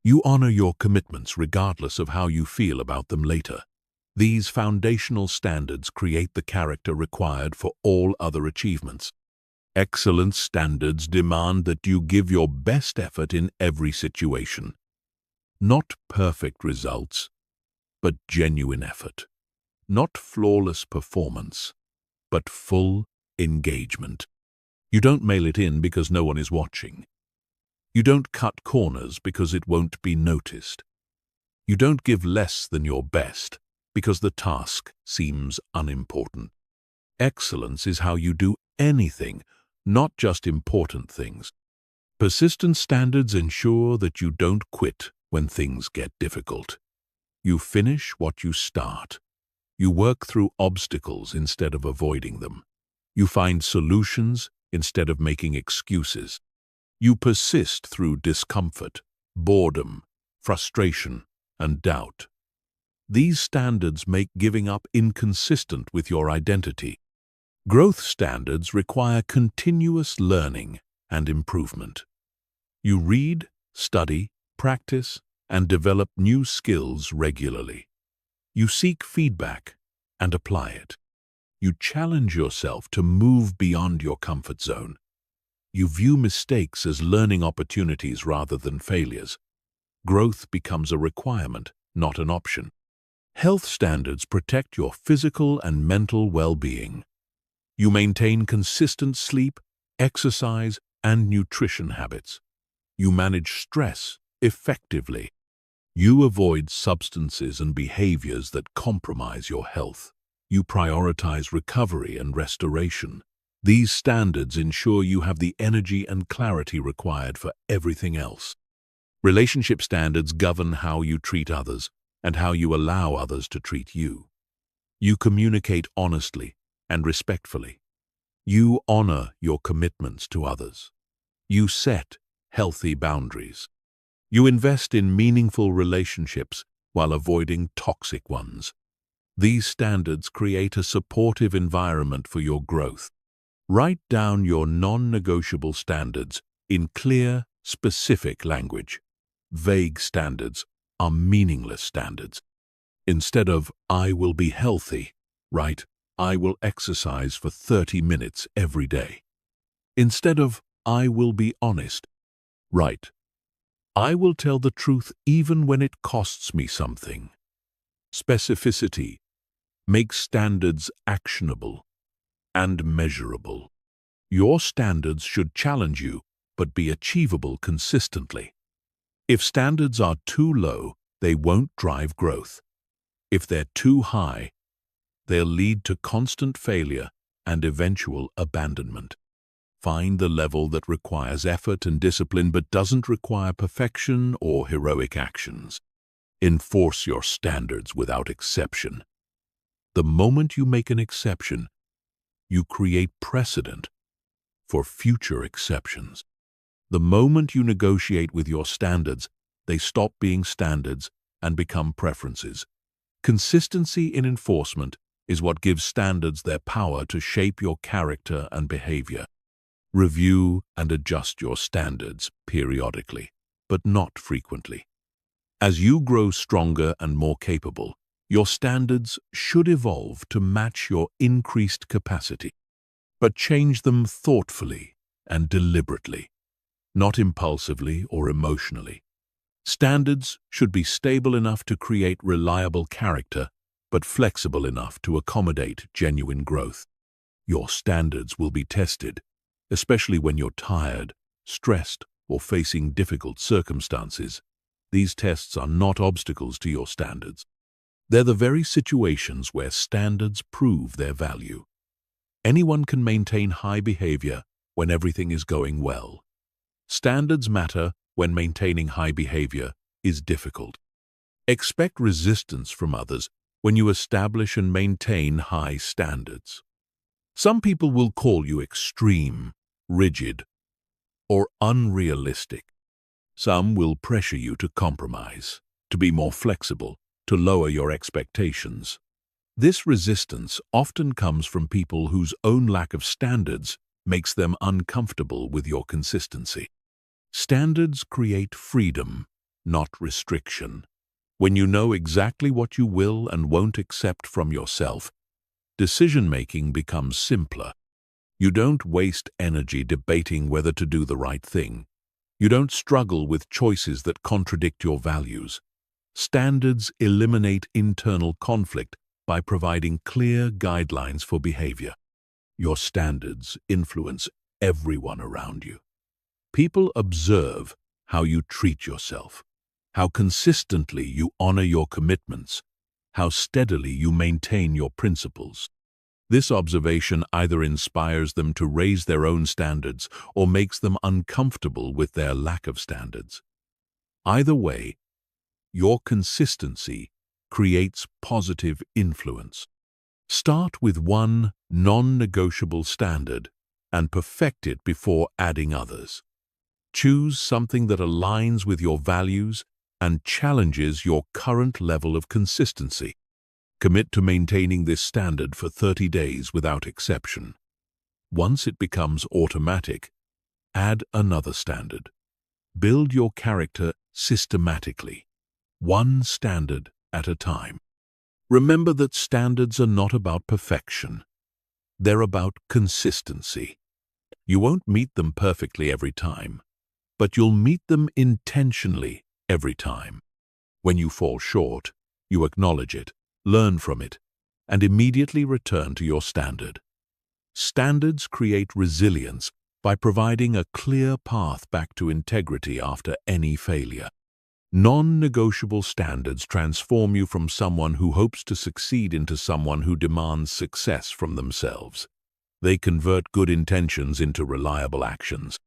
You honor your commitments regardless of how you feel about them later. These foundational standards create the character required for all other achievements. Excellence standards demand that you give your best effort in every situation. Not perfect results, but genuine effort. Not flawless performance, but full engagement. You don't mail it in because no one is watching. You don't cut corners because it won't be noticed. You don't give less than your best because the task seems unimportant. Excellence is how you do anything, not just important things. Persistent standards ensure that you don't quit when things get difficult. You finish what you start. You work through obstacles instead of avoiding them. You find solutions instead of making excuses. You persist through discomfort, boredom, frustration, and doubt. These standards make giving up inconsistent with your identity. Growth standards require continuous learning and improvement. You read, study, practice, and develop new skills regularly. You seek feedback and apply it. You challenge yourself to move beyond your comfort zone. You view mistakes as learning opportunities rather than failures. Growth becomes a requirement, not an option. Health standards protect your physical and mental well-being. You maintain consistent sleep, exercise, and nutrition habits. You manage stress effectively. You avoid substances and behaviors that compromise your health. You prioritize recovery and restoration. These standards ensure you have the energy and clarity required for everything else. Relationship standards govern how you treat others and how you allow others to treat you. You communicate honestly and respectfully. You honor your commitments to others. You set healthy boundaries. You invest in meaningful relationships while avoiding toxic ones. These standards create a supportive environment for your growth. Write down your non-negotiable standards in clear, specific language. Vague standards are meaningless standards. Instead of, "I will be healthy," write, "I will exercise for 30 minutes every day." Instead of, "I will be honest," write, "I will tell the truth even when it costs me something." Specificity makes standards actionable and measurable. Your standards should challenge you, but be achievable consistently. If standards are too low, they won't drive growth. If they're too high, they'll lead to constant failure and eventual abandonment. Find the level that requires effort and discipline but doesn't require perfection or heroic actions. Enforce your standards without exception. The moment you make an exception, you create precedent for future exceptions. The moment you negotiate with your standards, they stop being standards and become preferences. Consistency in enforcement is what gives standards their power to shape your character and behavior. Review and adjust your standards periodically, but not frequently. As you grow stronger and more capable, your standards should evolve to match your increased capacity, but change them thoughtfully and deliberately, not impulsively or emotionally. Standards should be stable enough to create reliable character, but flexible enough to accommodate genuine growth. Your standards will be tested, especially when you're tired, stressed, or facing difficult circumstances. These tests are not obstacles to your standards. They're the very situations where standards prove their value. Anyone can maintain high behavior when everything is going well. Standards matter when maintaining high behavior is difficult. Expect resistance from others when you establish and maintain high standards. Some people will call you extreme, rigid, or unrealistic. Some will pressure you to compromise, to be more flexible, to lower your expectations. This resistance often comes from people whose own lack of standards makes them uncomfortable with your consistency. Standards create freedom, not restriction. When you know exactly what you will and won't accept from yourself, decision-making becomes simpler. You don't waste energy debating whether to do the right thing. You don't struggle with choices that contradict your values. Standards eliminate internal conflict by providing clear guidelines for behavior. Your standards influence everyone around you. People observe how you treat yourself, how consistently you honor your commitments, how steadily you maintain your principles. This observation either inspires them to raise their own standards or makes them uncomfortable with their lack of standards. Either way, your consistency creates positive influence. Start with one non-negotiable standard and perfect it before adding others. Choose something that aligns with your values and challenges your current level of consistency. Commit to maintaining this standard for 30 days without exception. Once it becomes automatic, add another standard. Build your character systematically, one standard at a time. Remember that standards are not about perfection. They're about consistency. You won't meet them perfectly every time, but you'll meet them intentionally every time. When you fall short, you acknowledge it, learn from it, and immediately return to your standard. Standards create resilience by providing a clear path back to integrity after any failure. Non-negotiable standards transform you from someone who hopes to succeed into someone who demands success from themselves. They convert good intentions into reliable actions.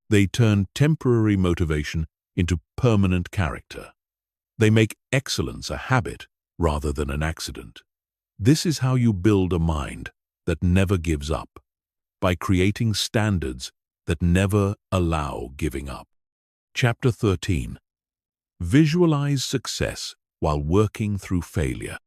They turn temporary motivation into permanent character. They make excellence a habit rather than an accident. This is how you build a mind that never gives up, by creating standards that never allow giving up. Chapter 13. Visualize success while working through failure.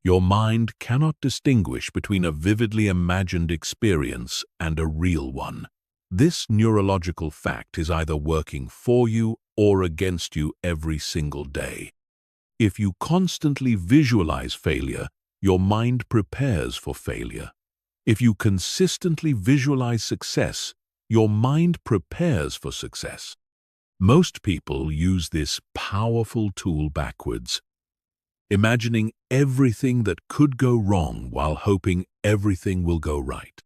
Your mind cannot distinguish between a vividly imagined experience and a real one. This neurological fact is either working for you or against you every single day. If you constantly visualize failure, your mind prepares for failure. If you consistently visualize success, your mind prepares for success. Most people use this powerful tool backwards, imagining everything that could go wrong while hoping everything will go right.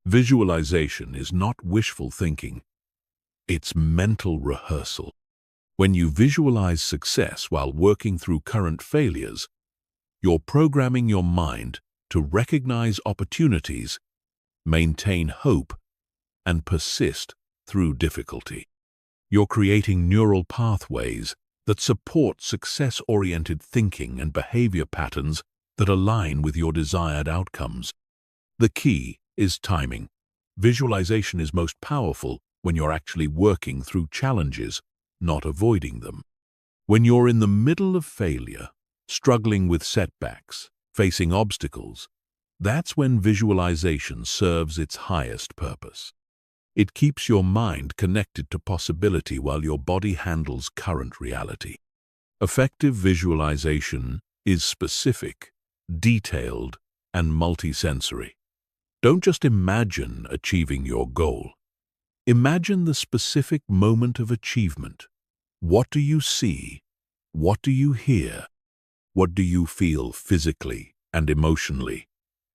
Visualization is not wishful thinking. It's mental rehearsal. When you visualize success while working through current failures, you're programming your mind to recognize opportunities, maintain hope, and persist through difficulty. You're creating neural pathways that support success-oriented thinking and behavior patterns that align with your desired outcomes. The key is timing. Visualization is most powerful when you're actually working through challenges, not avoiding them. When you're in the middle of failure, struggling with setbacks, facing obstacles, that's when visualization serves its highest purpose. It keeps your mind connected to possibility while your body handles current reality. Effective visualization is specific, detailed, and multisensory. Don't just imagine achieving your goal. Imagine the specific moment of achievement. What do you see? What do you hear? What do you feel physically and emotionally?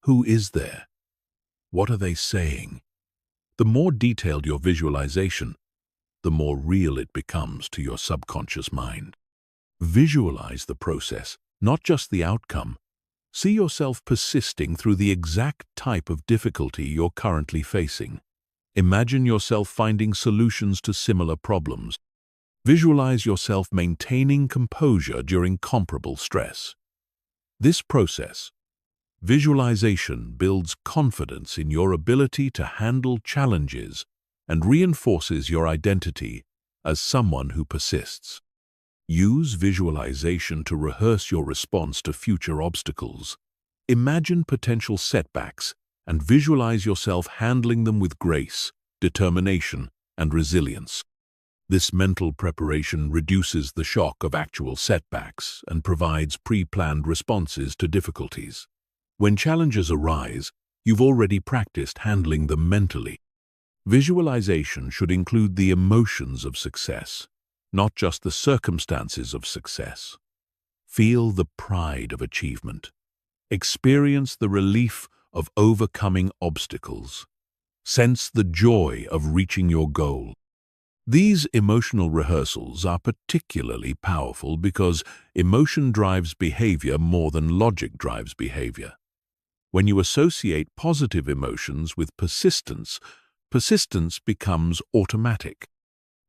Who is there? What are they saying? The more detailed your visualization, the more real it becomes to your subconscious mind. Visualize the process, not just the outcome. See yourself persisting through the exact type of difficulty you're currently facing. Imagine yourself finding solutions to similar problems. Visualize yourself maintaining composure during comparable stress. This process, visualization, builds confidence in your ability to handle challenges and reinforces your identity as someone who persists. Use visualization to rehearse your response to future obstacles. Imagine potential setbacks and visualize yourself handling them with grace, determination, and resilience. This mental preparation reduces the shock of actual setbacks and provides pre-planned responses to difficulties. When challenges arise, you've already practiced handling them mentally. Visualization should include the emotions of success, not just the circumstances of success. Feel the pride of achievement. Experience the relief of overcoming obstacles. Sense the joy of reaching your goal. These emotional rehearsals are particularly powerful because emotion drives behavior more than logic drives behavior. When you associate positive emotions with persistence, persistence becomes automatic.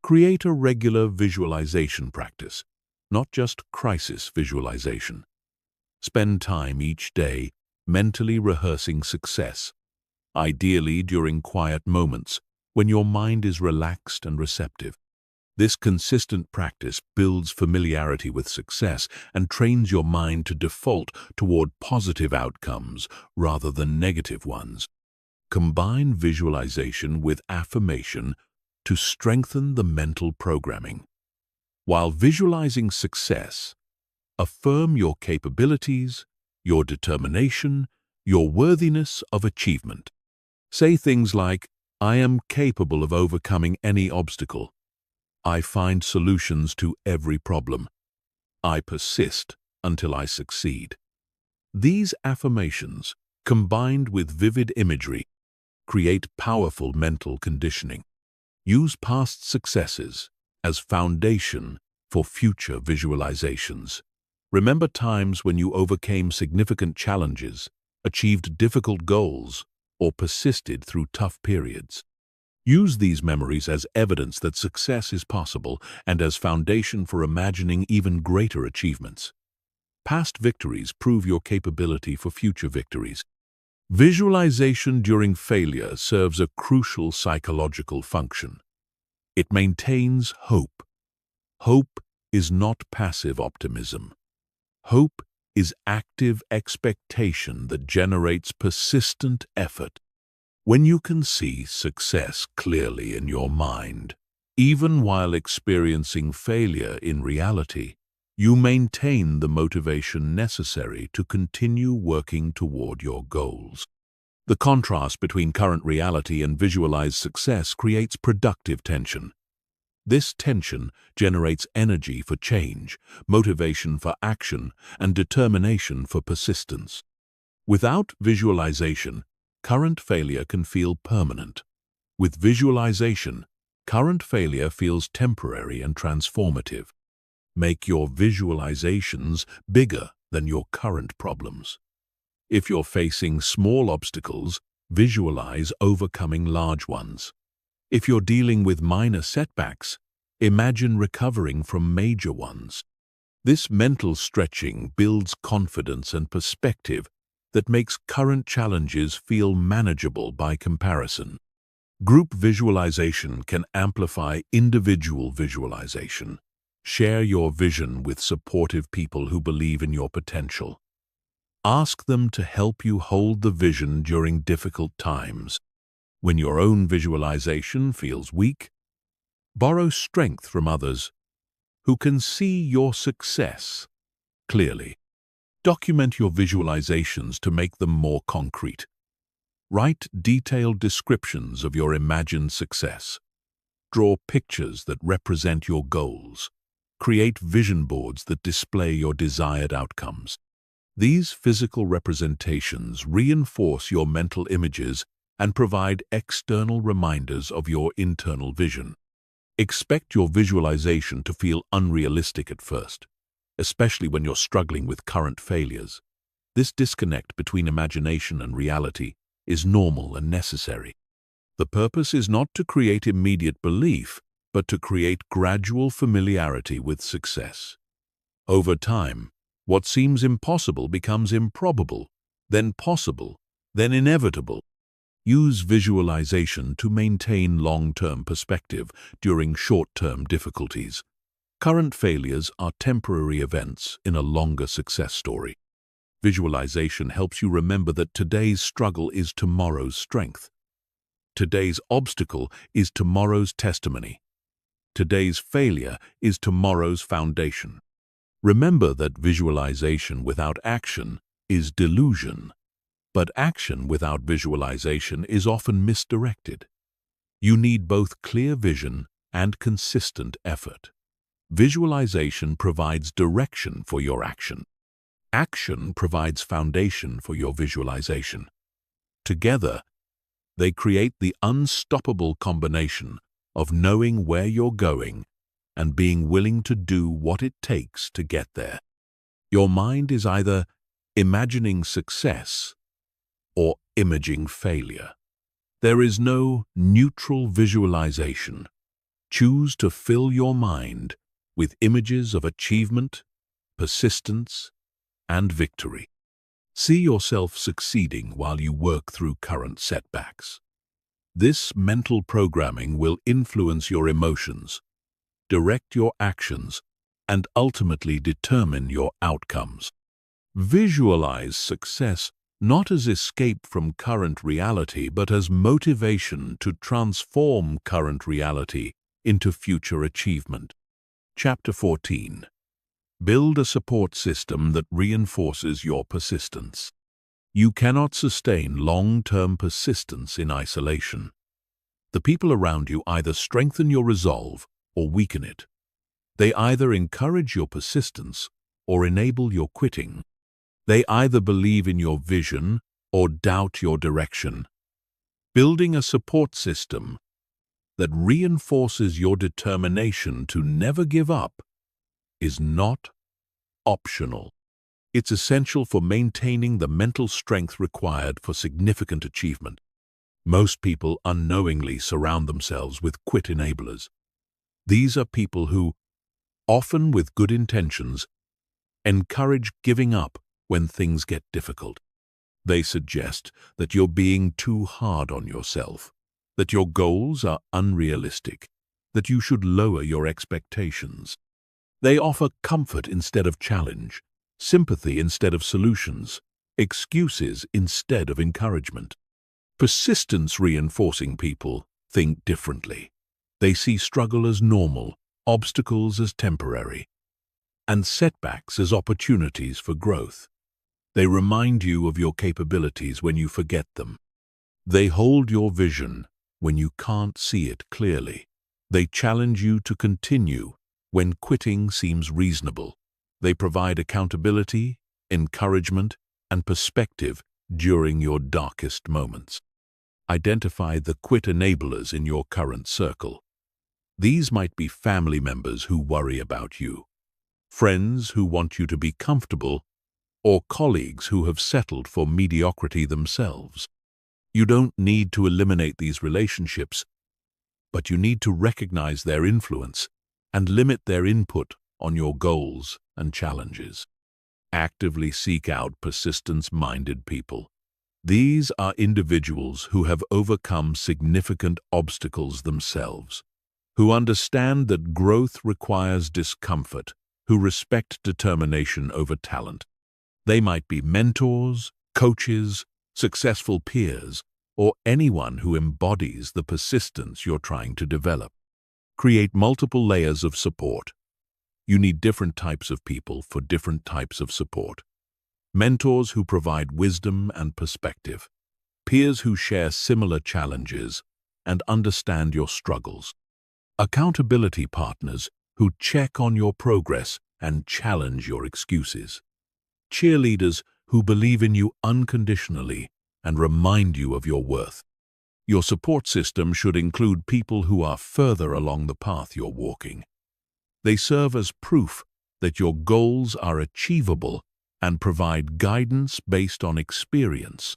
Create a regular visualization practice, not just crisis visualization. Spend time each day mentally rehearsing success, ideally during quiet moments when your mind is relaxed and receptive. This consistent practice builds familiarity with success and trains your mind to default toward positive outcomes rather than negative ones. Combine visualization with affirmation to strengthen the mental programming. While visualizing success, affirm your capabilities, your determination, your worthiness of achievement. Say things like, "I am capable of overcoming any obstacle. I find solutions to every problem. I persist until I succeed." These affirmations, combined with vivid imagery, create powerful mental conditioning. Use past successes as foundation for future visualizations. Remember times when you overcame significant challenges, achieved difficult goals, or persisted through tough periods. Use these memories as evidence that success is possible and as foundation for imagining even greater achievements. Past victories prove your capability for future victories. Visualization during failure serves a crucial psychological function. It maintains hope. Hope is not passive optimism. Hope is active expectation that generates persistent effort. When you can see success clearly in your mind, even while experiencing failure in reality, you maintain the motivation necessary to continue working toward your goals. The contrast between current reality and visualized success creates productive tension. This tension generates energy for change, motivation for action, and determination for persistence. Without visualization, current failure can feel permanent. With visualization, current failure feels temporary and transformative. Make your visualizations bigger than your current problems. If you're facing small obstacles, visualize overcoming large ones. If you're dealing with minor setbacks, imagine recovering from major ones. This mental stretching builds confidence and perspective that makes current challenges feel manageable by comparison. Group visualization can amplify individual visualization. Share your vision with supportive people who believe in your potential. Ask them to help you hold the vision during difficult times. When your own visualization feels weak, borrow strength from others who can see your success clearly. Document your visualizations to make them more concrete. Write detailed descriptions of your imagined success. Draw pictures that represent your goals. Create vision boards that display your desired outcomes. These physical representations reinforce your mental images and provide external reminders of your internal vision. Expect your visualization to feel unrealistic at first, especially when you're struggling with current failures. This disconnect between imagination and reality is normal and necessary. The purpose is not to create immediate belief, but to create gradual familiarity with success. Over time, what seems impossible becomes improbable, then possible, then inevitable. Use visualization to maintain long-term perspective during short-term difficulties. Current failures are temporary events in a longer success story. Visualization helps you remember that today's struggle is tomorrow's strength. Today's obstacle is tomorrow's testimony. Today's failure is tomorrow's foundation. Remember that visualization without action is delusion, but action without visualization is often misdirected. You need both clear vision and consistent effort. Visualization provides direction for your action. Action provides foundation for your visualization. Together, they create the unstoppable combination of knowing where you're going and being willing to do what it takes to get there. Your mind is either imagining success or imaging failure. There is no neutral visualization. Choose to fill your mind with images of achievement, persistence, and victory. See yourself succeeding while you work through current setbacks. This mental programming will influence your emotions, direct your actions, and ultimately determine your outcomes. Visualize success not as escape from current reality, but as motivation to transform current reality into future achievement. Chapter 14. Build a support system that reinforces your persistence. You cannot sustain long-term persistence in isolation. The people around you either strengthen your resolve or weaken it. They either encourage your persistence or enable your quitting. They either believe in your vision or doubt your direction. Building a support system that reinforces your determination to never give up is not optional. It's essential for maintaining the mental strength required for significant achievement. Most people unknowingly surround themselves with quit enablers. These are people who, often with good intentions, encourage giving up when things get difficult. They suggest that you're being too hard on yourself, that your goals are unrealistic, that you should lower your expectations. They offer comfort instead of challenge, sympathy instead of solutions, excuses instead of encouragement. Persistence-reinforcing people think differently. They see struggle as normal, obstacles as temporary, and setbacks as opportunities for growth. They remind you of your capabilities when you forget them. They hold your vision when you can't see it clearly. They challenge you to continue when quitting seems reasonable. They provide accountability, encouragement, and perspective during your darkest moments. Identify the quit enablers in your current circle. These might be family members who worry about you, friends who want you to be comfortable, or colleagues who have settled for mediocrity themselves. You don't need to eliminate these relationships, but you need to recognize their influence and limit their input on your goals and challenges. Actively seek out persistence-minded people. These are individuals who have overcome significant obstacles themselves, who understand that growth requires discomfort, who respect determination over talent. They might be mentors, coaches, successful peers, or anyone who embodies the persistence you're trying to develop. Create multiple layers of support. You need different types of people for different types of support. Mentors who provide wisdom and perspective. Peers who share similar challenges and understand your struggles. Accountability partners who check on your progress and challenge your excuses. Cheerleaders who believe in you unconditionally and remind you of your worth. Your support system should include people who are further along the path you're walking. They serve as proof that your goals are achievable and provide guidance based on experience.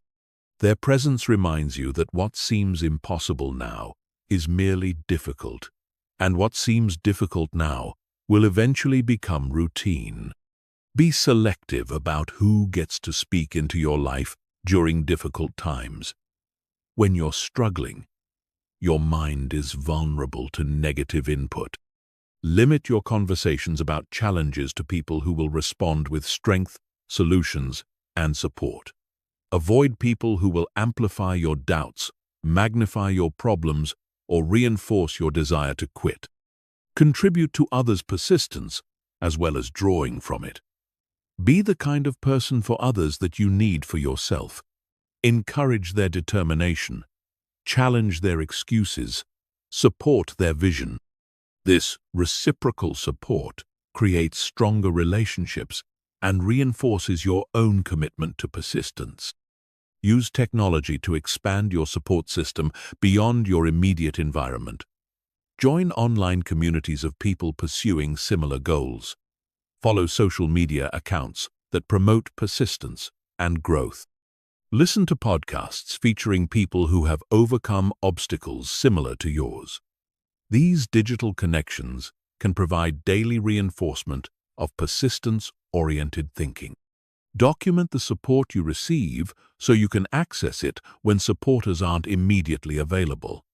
Their presence reminds you that what seems impossible now is merely difficult, and what seems difficult now will eventually become routine. Be selective about who gets to speak into your life during difficult times. When you're struggling, your mind is vulnerable to negative input. Limit your conversations about challenges to people who will respond with strength, solutions, and support. Avoid people who will amplify your doubts, magnify your problems, or reinforce your desire to quit. Contribute to others' persistence as well as drawing from it. Be the kind of person for others that you need for yourself. Encourage their determination, challenge their excuses, support their vision. This reciprocal support creates stronger relationships and reinforces your own commitment to persistence. Use technology to expand your support system beyond your immediate environment. Join online communities of people pursuing similar goals. Follow social media accounts that promote persistence and growth. Listen to podcasts featuring people who have overcome obstacles similar to yours. These digital connections can provide daily reinforcement of persistence-oriented thinking. Document the support you receive so you can access it when supporters aren't immediately available.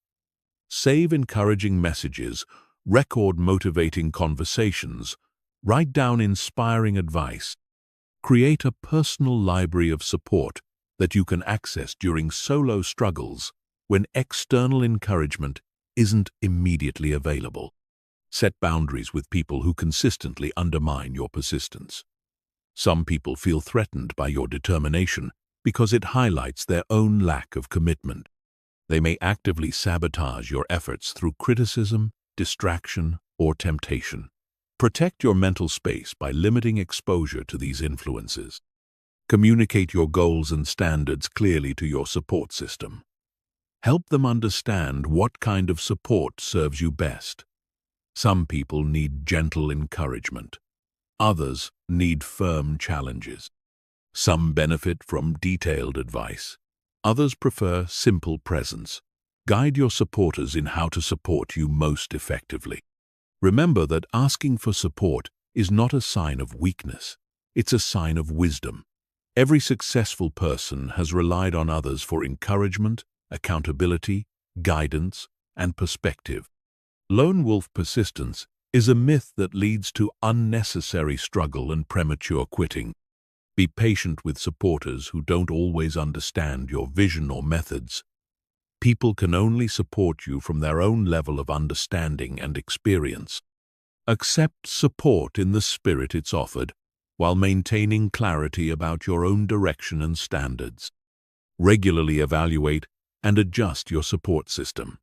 Save encouraging messages, record motivating conversations, write down inspiring advice. Create a personal library of support that you can access during solo struggles when external encouragement isn't immediately available. Set boundaries with people who consistently undermine your persistence. Some people feel threatened by your determination because it highlights their own lack of commitment. They may actively sabotage your efforts through criticism, distraction, or temptation. Protect your mental space by limiting exposure to these influences. Communicate your goals and standards clearly to your support system. Help them understand what kind of support serves you best. Some people need gentle encouragement. Others need firm challenges. Some benefit from detailed advice. Others prefer simple presence. Guide your supporters in how to support you most effectively. Remember that asking for support is not a sign of weakness. It's a sign of wisdom. Every successful person has relied on others for encouragement, accountability, guidance, and perspective. Lone wolf persistence is a myth that leads to unnecessary struggle and premature quitting. Be patient with supporters who don't always understand your vision or methods. People can only support you from their own level of understanding and experience. Accept support in the spirit it's offered, while maintaining clarity about your own direction and standards. Regularly evaluate and adjust your support system.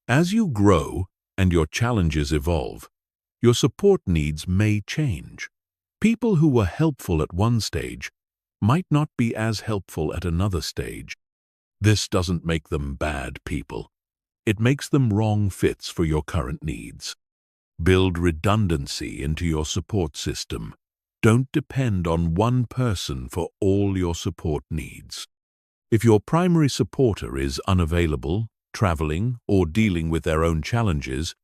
As you grow and your challenges evolve, your support needs may change. People who were helpful at one stage might not be as helpful at another stage. This doesn't make them bad people. It makes them wrong fits for your current needs. Build redundancy into your support system. Don't depend on one person for all your support needs. If your primary supporter is unavailable, traveling, or dealing with their own challenges,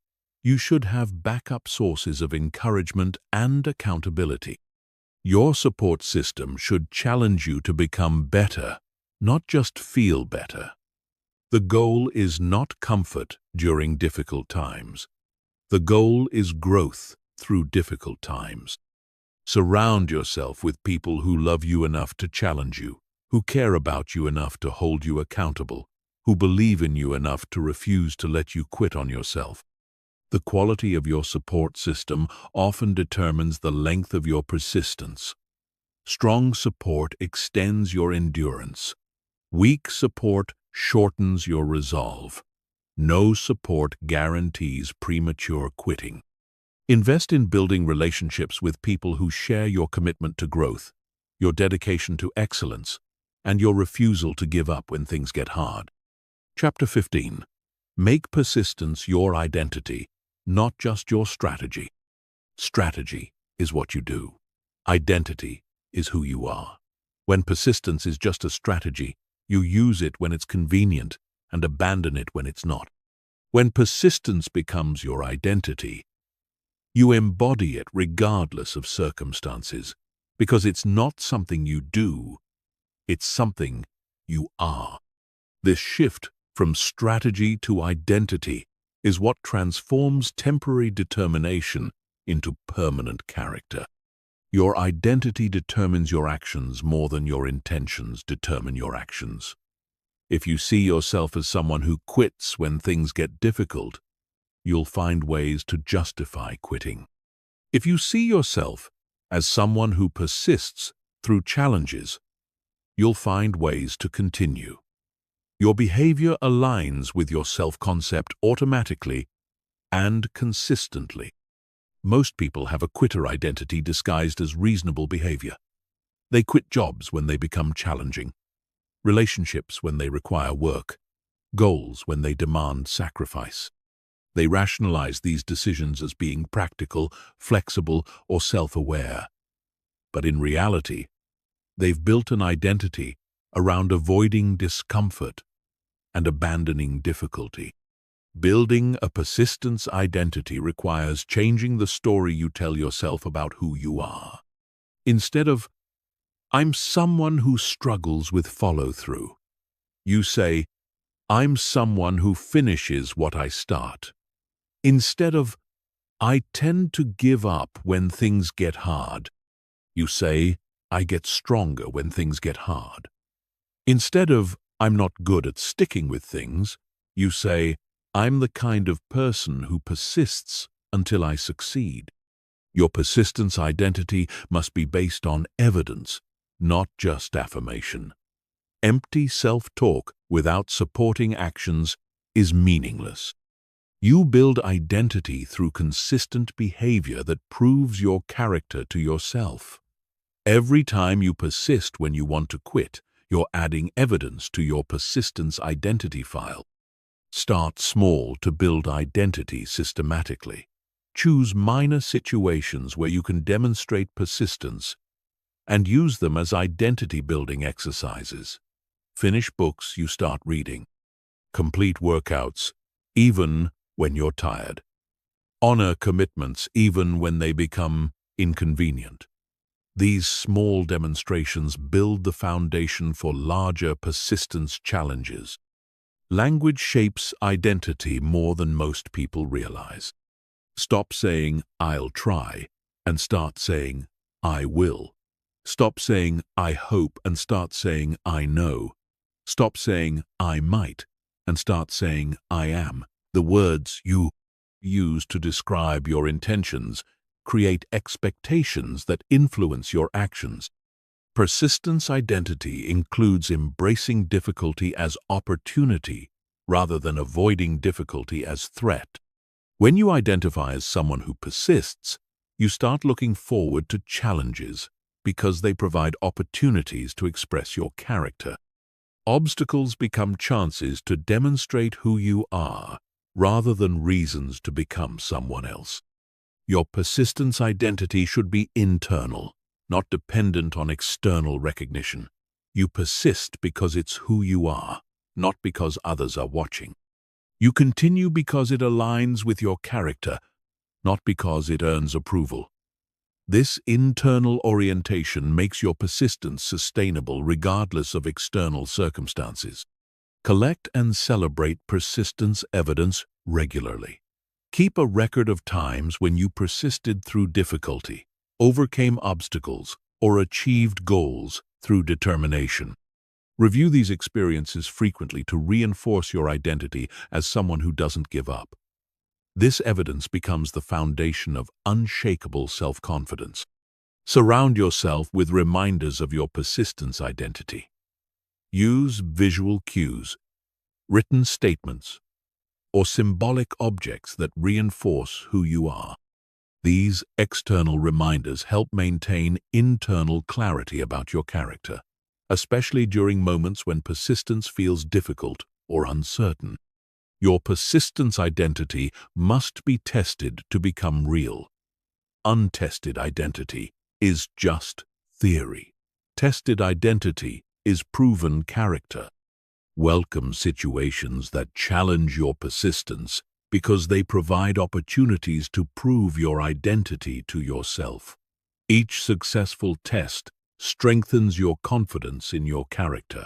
you should have backup sources of encouragement and accountability. Your support system should challenge you to become better, not just feel better. The goal is not comfort during difficult times. The goal is growth through difficult times. Surround yourself with people who love you enough to challenge you, who care about you enough to hold you accountable, who believe in you enough to refuse to let you quit on yourself. The quality of your support system often determines the length of your persistence. Strong support extends your endurance. Weak support shortens your resolve. No support guarantees premature quitting. Invest in building relationships with people who share your commitment to growth, your dedication to excellence, and your refusal to give up when things get hard. Chapter 15. Make persistence your identity, not just your strategy. Strategy is what you do. Identity is who you are. When persistence is just a strategy, you use it when it's convenient and abandon it when it's not. When persistence becomes your identity, you embody it regardless of circumstances, because it's not something you do, it's something you are. This shift from strategy to identity is what transforms temporary determination into permanent character. Your identity determines your actions more than your intentions determine your actions. If you see yourself as someone who quits when things get difficult, you'll find ways to justify quitting. If you see yourself as someone who persists through challenges, you'll find ways to continue. Your behavior aligns with your self-concept automatically and consistently. Most people have a quitter identity disguised as reasonable behavior. They quit jobs when they become challenging, relationships when they require work, goals when they demand sacrifice. They rationalize these decisions as being practical, flexible, or self-aware. But in reality, they've built an identity around avoiding discomfort and abandoning difficulty. Building a persistence identity requires changing the story you tell yourself about who you are. Instead of, "I'm someone who struggles with follow-through," you say, "I'm someone who finishes what I start." Instead of, "I tend to give up when things get hard," you say, "I get stronger when things get hard." Instead of, "I'm not good at sticking with things," you say, "I'm the kind of person who persists until I succeed." Your persistence identity must be based on evidence, not just affirmation. Empty self-talk without supporting actions is meaningless. You build identity through consistent behavior that proves your character to yourself. Every time you persist when you want to quit, you're adding evidence to your persistence identity file. Start small to build identity systematically. Choose minor situations where you can demonstrate persistence and use them as identity-building exercises. Finish books you start reading. Complete workouts, even when you're tired. Honor commitments even when they become inconvenient. These small demonstrations build the foundation for larger persistence challenges. Language shapes identity more than most people realize. Stop saying, "I'll try," and start saying, "I will." Stop saying, "I hope," and start saying, "I know." Stop saying, "I might," and start saying, "I am." The words you use to describe your intentions create expectations that influence your actions. Persistence identity includes embracing difficulty as opportunity rather than avoiding difficulty as threat. When you identify as someone who persists, you start looking forward to challenges because they provide opportunities to express your character. Obstacles become chances to demonstrate who you are rather than reasons to become someone else. Your persistence identity should be internal, not dependent on external recognition. You persist because it's who you are, not because others are watching. You continue because it aligns with your character, not because it earns approval. This internal orientation makes your persistence sustainable regardless of external circumstances. Collect and celebrate persistence evidence regularly. Keep a record of times when you persisted through difficulty, overcame obstacles, or achieved goals through determination. Review these experiences frequently to reinforce your identity as someone who doesn't give up. This evidence becomes the foundation of unshakable self-confidence. Surround yourself with reminders of your persistence identity. Use visual cues, written statements, or symbolic objects that reinforce who you are. These external reminders help maintain internal clarity about your character, especially during moments when persistence feels difficult or uncertain. Your persistence identity must be tested to become real. Untested identity is just theory. Tested identity is proven character. Welcome situations that challenge your persistence because they provide opportunities to prove your identity to yourself. Each successful test strengthens your confidence in your character.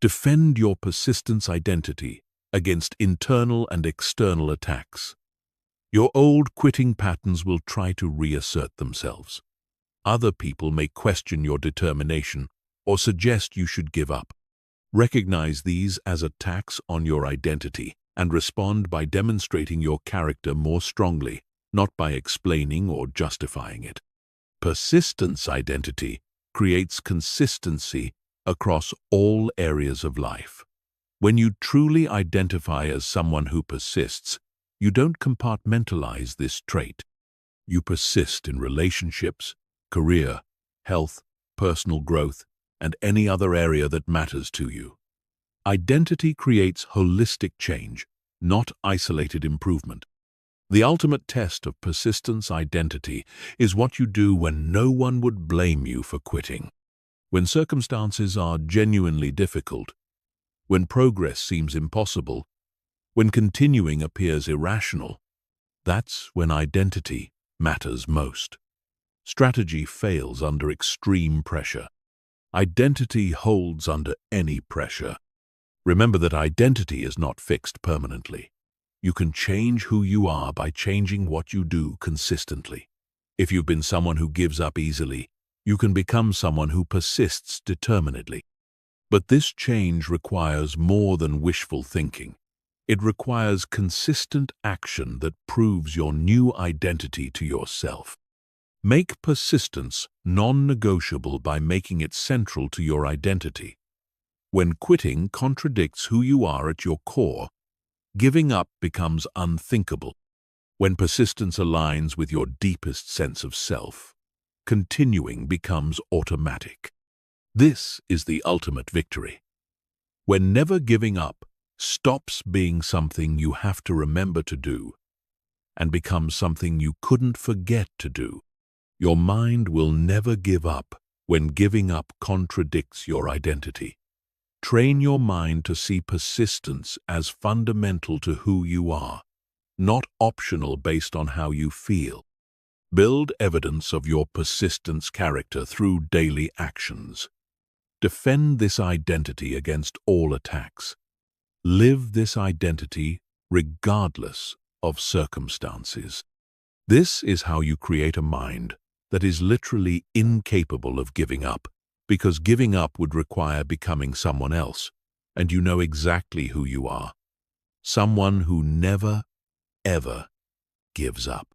Defend your persistence identity against internal and external attacks. Your old quitting patterns will try to reassert themselves. Other people may question your determination or suggest you should give up. Recognize these as attacks on your identity and respond by demonstrating your character more strongly, not by explaining or justifying it. Persistence identity creates consistency across all areas of life. When you truly identify as someone who persists, you don't compartmentalize this trait. You persist in relationships, career, health, personal growth, and any other area that matters to you. Identity creates holistic change, not isolated improvement. The ultimate test of persistence identity is what you do when no one would blame you for quitting. When circumstances are genuinely difficult, when progress seems impossible, when continuing appears irrational, that's when identity matters most. Strategy fails under extreme pressure. Identity holds under any pressure. Remember that identity is not fixed permanently. You can change who you are by changing what you do consistently. If you've been someone who gives up easily, you can become someone who persists determinedly. But this change requires more than wishful thinking. It requires consistent action that proves your new identity to yourself. Make persistence non-negotiable by making it central to your identity. When quitting contradicts who you are at your core, giving up becomes unthinkable. When persistence aligns with your deepest sense of self, continuing becomes automatic. This is the ultimate victory. When never giving up stops being something you have to remember to do and becomes something you couldn't forget to do, your mind will never give up when giving up contradicts your identity. Train your mind to see persistence as fundamental to who you are, not optional based on how you feel. Build evidence of your persistence character through daily actions. Defend this identity against all attacks. Live this identity regardless of circumstances. This is how you create a mind that is literally incapable of giving up, because giving up would require becoming someone else, and you know exactly who you are. Someone who never, ever gives up.